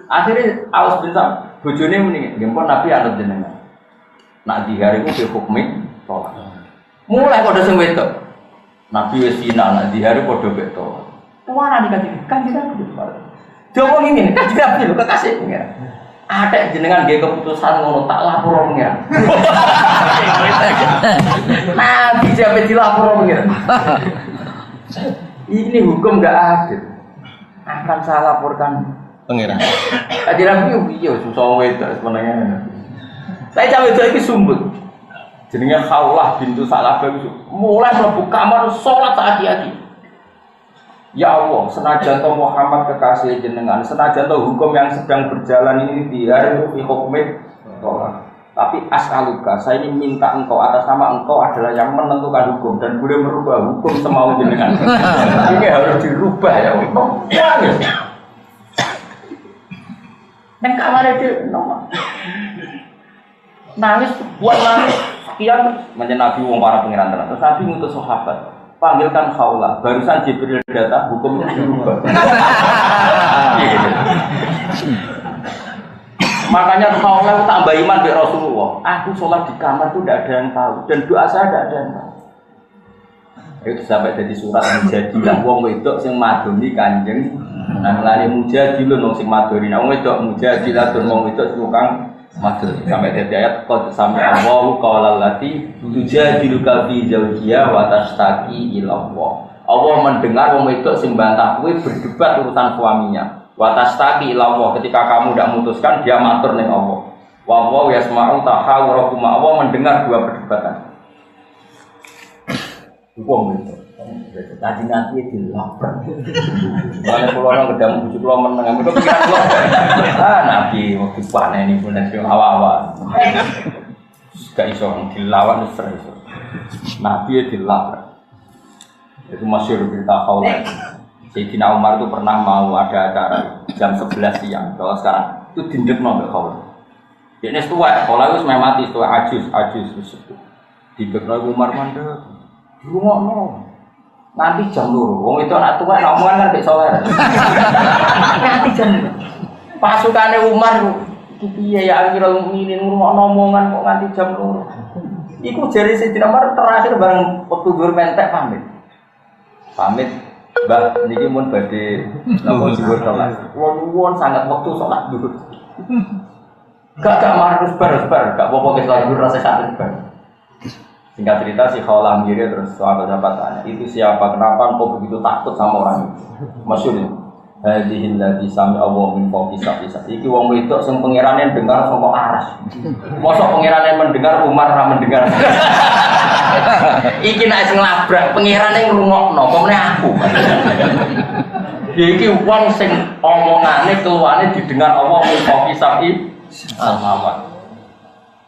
Akhirnya Aus bin Sam bojone muni, "Nggih Nabi anut jenengan." Nak dihari ku hukmi tolak. Mulai padha sing wedok. Nabi wis final nak dihari padha beto. Tuwana dikasih Nabi. Jowo ngene, kan tidak perlu kekasih pengen. Ada jenengan nggih keputusan ngono tak lapor pengen. Nabi sampe dilapor pengen. Ini hukum enggak adil. Akan saya laporkan pengen. Adil Nabi iya susah wedok sebenarnya. Saya cawe itu sumbut. Jenenge Khawlah bintu Salabah mulai mlebu kamar salat hati-hati. Ya Allah, senajan to Muhammad kekasih jenengan, senajan to hukum yang sedang berjalan ini dihar fi hukmi tolak. Tapi as'aluka, saya ini minta engkau atas nama engkau adalah yang menentukan hukum dan boleh merubah hukum semau jenengan. Ini harus dirubah ya Allah. Nang kamar itu nangis, buat nangis sekian menjadi Nabi wong para pangeran tenan. Terus Nabi ngutus sahabat, panggilkan Khawlah. Barusan Jibril datang, hukumnya dirubah. Makanya Khawlah tambah iman be Rasulullah. Aku sholat di kamar itu tidak ada yang tahu dan doa saya tidak ada yang tahu. Itu sampai jadi surat Mujadilah wong wedok sing madoni Kanjeng. Nang lali Mujadilun wong sing madoni. Wong wedok Mujadilah tur wong wedok tukang madoni. Sampai jadi ayat qad sami'a Allahu qaulal lati tujadiluka fi zawjiha wa tashtaki ila Allah. Allah mendengar wong wedok sing bantah kuwi berdebat urusan suaminya. Wa tastaqi ila Allah, ketika kamu tidak memutuskan dia matur ning Allah. Wa wa yasma'u tahawurakum, Allah mendengar dua perdebatan. Wong wedok tadi nanti dilapar. Mana pulau orang gedang bujuk pulau menengah itu pikiran pulau. Nabi waktu panen ini pun nanti awal-awal. Gak iso dilawan stres. Nabi dilapar. Itu masyhur berita Khawlah. Sayyidina Umar itu pernah mau ada acara jam 11 siang. Kalau sekarang itu dindekno mbek Khawlah. Dene tuwa, Khawlah wis mati, tuwa ajus wis. Dibekno Umar mandek. Rungokno. Nanti jam 2. Wong itu anak tua omongan kan mek soleh. Nanti jam. Pasukane Umar iki piye ya akhirul mukminin ngrungokno omongan kok nganti jam 2. Iku jare Sayyidina Umar terakhir bareng wektu dhuwur mentek pamit. Mbah niki mun badhe napa dhuwur salat. Kula nuwun sangat wektu salat dhuwur. Gak marus bar, gak apa-apa ke salat dhuwur rasa sakit bar. Singkat cerita si Khawlah ngiri terus sahabat-sahabat tanya, itu siapa? Kenapa kau begitu takut sama orang itu? Masyhur ini. Hadhil ladzi sami Allah min fawqi sab'isa. Iki wong wedok sing pangerane dengar saka aras. Mosok pangerane mendengar Umar ra mendengar. Iki nek sing labrak pangerane ngrungokno, kok meneh aku. Iki wong sing omongane keluane didengar Allah min fawqi sab'isa.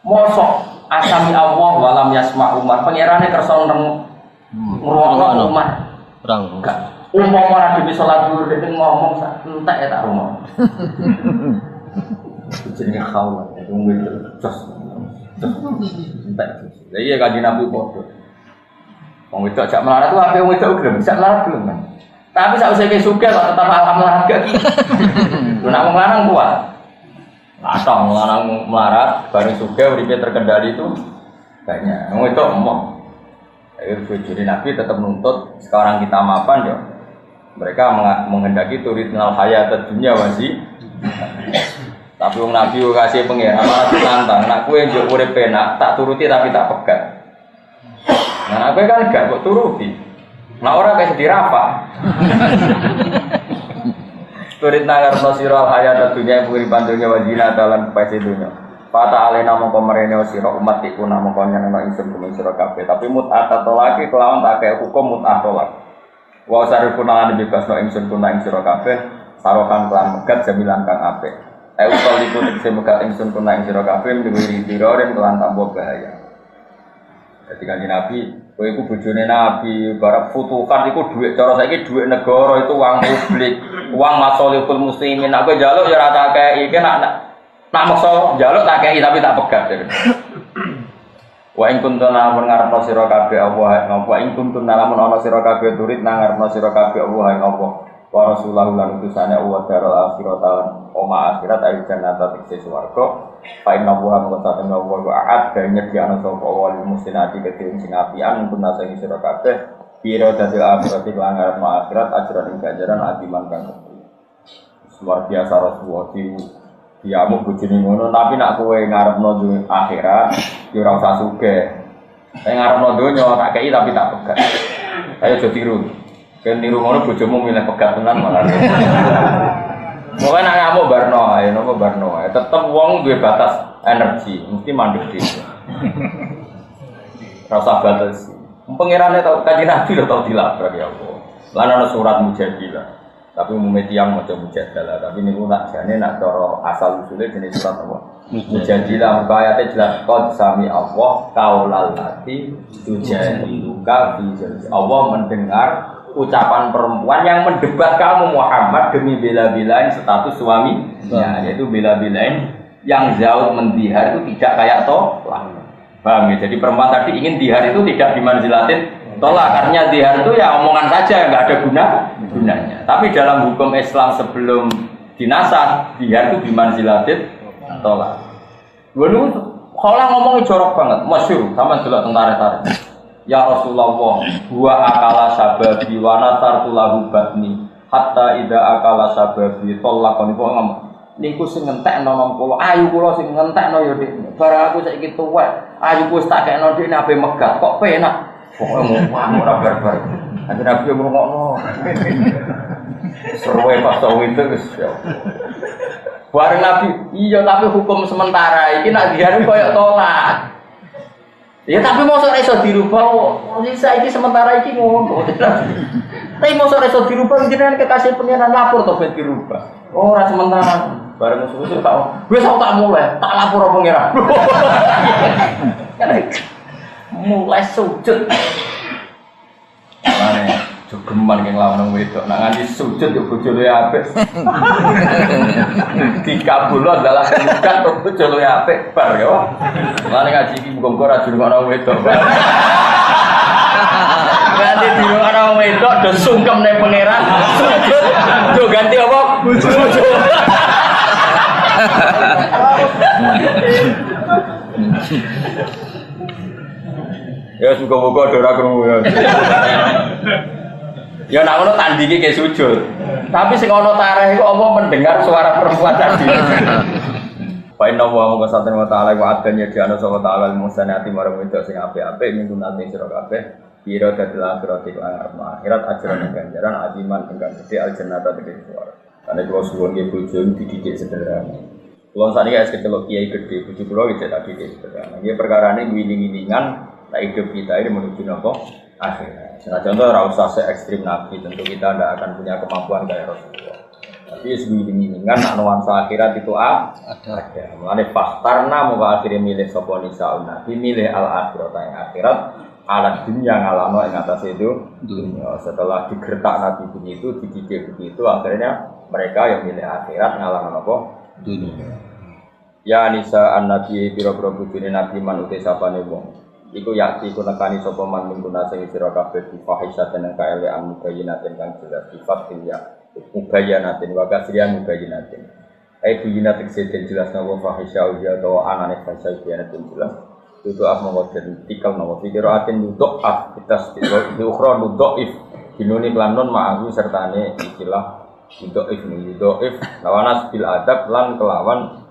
Mosok asami Allah walam yasma Umar pangerane kersa ngrungokno Umar perang enggak ora dhewe salat dhuwur dhewe ngomong sak entek ya tak rumah jenenge Khawlah itu ngene jos entek lha iya kanjeng Nabi padha wong wedok jak melarat ku ape wong wedok gelem jak melarat gelem tapi sakwise ke sugih kok tetep alhamdulillah gak lho nek wong lanang kuat atau melarang melarat, bareng juga uripe terkendali itu banyak. Itu omong. Jadi Nabi tetap menuntut sekarang kita mapan ya. Mereka menghendaki turidnal hayat dunya wasi. Tapi wong Nabi kasih pengiran malah ditantang. Nak kowe njuk urip penak, tak turuti tapi tak pegat. Nah, kowe kan gak kok turuti. Nah ora kayak dirapa. Turit nagar sira hayat dunya puripan dunya wajina dalam pese dunya. Fata alena mongko merene sira umat iku namung nyenengno ingsun kuwi sira kabeh. Tapi mut'at tolaki kelawan tak kaya hukum mut'at tolak. Wa sarifun lan bebasno ingsun kuna ing sira kabeh sarokan kelan megat jamilan kang apik. Utol iku tekse megat ingsun kuna ing sira kabeh miwiri diroren kelan tambah bahaya. Jadi kanjeng Nabi, kowe iku bojone Nabi, barang futuhan iku dhuwit cara saiki dhuwit negara itu uang publik, uang masolihul muslimin. Nek kowe njaluk ya ora tak kei, iki nak maksa njaluk tak kei tapi tak pegat. Wa in kuntum lamun ngarepno sira kabeh Allah, wa in kuntum lamun ana sira kabeh turid nang ngarepno sira kabeh Allah ing apa. Wa rasulullah lan utusane Allah darul akhirat lan oma akhirat ayo jannata tekse swarga. Fa inna Allaha mengatakan bahwa wa'ad dan nyediano sapa wali mustinati kedhe sing apian pun nase sira kabeh pira dadi akhirat lan ngarepno akhirat ajaran ing ganjaran adiman kang gede. Luar biasa Rasulullah diamuk bojone ngono tapi nek kowe ngarepno akhirat ya ora usah sugih. Nek ngarepno donya tak kei tapi tak pegat. Ayo aja tiru. Ken niru ngono bojomu milih pegat tenan malah. Pokoknya nak ngamuk barno ae, nopo barno ae. Tetep wong duwe batas energi, mesti mandek dhewe. Rasa batas. Pengirane tau kanjeng Nabi lho tau dilabrak ya Allah. Lan ana surat Mujadilah. Tapi umumnya tiyang maca Mujadilah, tapi niku nak jane nak cara asal usule jenis surat apa? Mujadilah ayate jelas qad sami Allah qaulal lati tujadiluka fi zawji. Allah mendengar ucapan perempuan yang mendebat kamu Muhammad demi bela-belain status suami, ya, yaitu bela-belain yang jauh mendihar itu tidak kayak tolak. Paham ya? Jadi perempuan tadi ingin dihar itu tidak dimanzilatin tolak, karena dihar itu ya omongan saja, nggak ada gunanya. Tapi dalam hukum Islam sebelum dinasah, dihar itu dimanzilatin tolak. Dulu kalau ngomongnya jorok banget, masyhur sama juga tentara-tentara. Ya Rasulullah, huwa akala sababi wa nasartu lahu batni hatta idza akala sababi tolakon kok ngomong niku sing ngentekno nang kula ayu kula sing ngentekno ya Dik barang aku saiki tuwek ayu wis tak kekno Dik ape megah kok penak pokoke ngomong ora barbar Nanti Nabi yang ngomong, seruai pas tahu itu wis. Bareng Nabi, iya tapi hukum sementara ini nak diharum koyok tolak. Ya tapi mau sore iso dirubah, bisa ini sementara ini ngono. Tapi mau sore iso dirubah, jenengan kekasih pengiran lapor toh ben dirubah. Oh, ora sementara. Bareng musuh-musuh tak, wis tak mulai, tak lapor pengiran. Mulai sujud. Mane jogeman yang lawan wedok, nak nganti sujud yo bojone apik. Dikabulot dalah bukan bojone apik bar yo. Mane ngaji iki muga-muga ora dirungokno wedok. Ganti dirungokno wedok do sungkem ning pangeran. Sujud yo ganti apa? Bojo. Ya muga-muga ora krungu ya. Ya nak ngono tandingi ke sujud. Tapi sing ana tareh iku apa mendengar suara perempuan tadi. Fa inna wa subhanahu wa ta'ala wa adanya di ana sapa ta'ala musanati marang wedok sing apik-apik minggu nate sira kabeh. Pira dadil akhirat iku akhirat ajaran ganjaran adiman ingkang gedhe aljannata tegese suara. Karena kalau suwon nggih bojo dididik sederhana. Kulo sakniki es kecelok kiai gedhe, bojo kulo iki tak didik sederhana. Nggih perkarane wiling-wilingan tak hidup kita ini menuju napa akhirat. Nah, contoh rasa se ekstrim Nabi, tentu kita tidak akan punya kemampuan kayak Rasulullah. Tapi sebelum-sebelumnya nak nuansa akhirat itu ada. Mulane faktarna muka akhirnya milih sapa nisaun Nabi, milih al akhirat yang akhirat, alat dunia ngalano yang atas itu dunia. Setelah digertak Nabi begitu, dididik begitu, akhirnya mereka yang milih akhirat ngalano apa? Dunia. Ya nisa an Nabi biro-biro bujune Nabi man uti sapane wong. Iku yakti ku nekani sapa man mingguna sing sira kabeh di fahisatan yang kaelean mubayyinatin kang jelas sifat ya mubayyinatin wa kasriyan mubayyinatin. Biyinatin seden jelas nawa fahisya ya atau anane fahisya biyinatin jelas. Itu apa modern tikal nawa fikiraatin nudok kita di ukhra nudok binuni klanon ma'ahu sertane ikilah nudok lawanas bil adab lan kelawan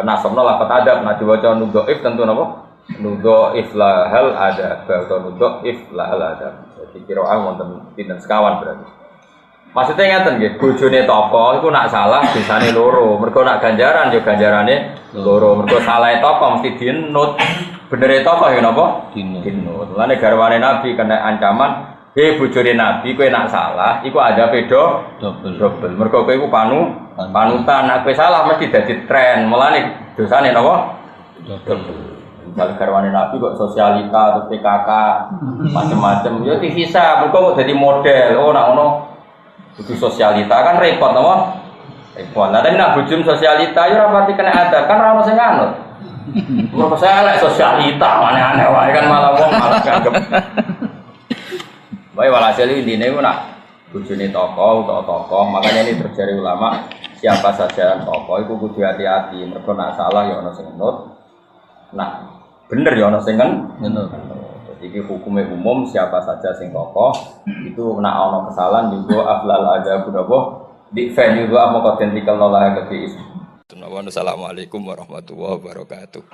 nasabna lafat adab nah diwaca nudok tentu napa nudo iflahal ada atau nudo iflahal ada. Jadi kiraah wonten pinten sekawan berarti. Maksudnya ngaten nggih, bojone tokoh iku nak salah bisane loro. Mergo nak ganjaran yo ganjarane loro. Mergo salahe tokoh mesti dinut. Benere tokoh ya napa? Dinut. Mulane garwane Nabi kena ancaman, "He bojone Nabi kowe nak salah iku adabe double. Mergo kowe iku panutan. Nek kowe salah mesti dadi tren. Mulane dosane napa? Double. Kalau garwane Nabi kok sosialita atau PKK macam-macam, ya dihisab, kok jadi model. Oh, nak ono butuh sosialita kan repot, apa? Repot. Nah, tapi nak bujum sosialita, ya rapati kena ada, kan orang sing nganut. Mereka saya lek sosialita, aneh-aneh wae kan malah wong malah ganggep. Baik walhasil intine ku nak bujune tokoh, makanya ini terjadi ulama siapa saja tokoh itu kudu hati-hati, mergo nak salah ya ono sing nganut. Nah, bener ya ana sing kan bener. Jadi hukumnya umum siapa saja sing tokoh itu nak ana kesalahan juga aflal ada berapa di venue juga mau potentikal nolak ke. Assalamualaikum warahmatullahi wabarakatuh.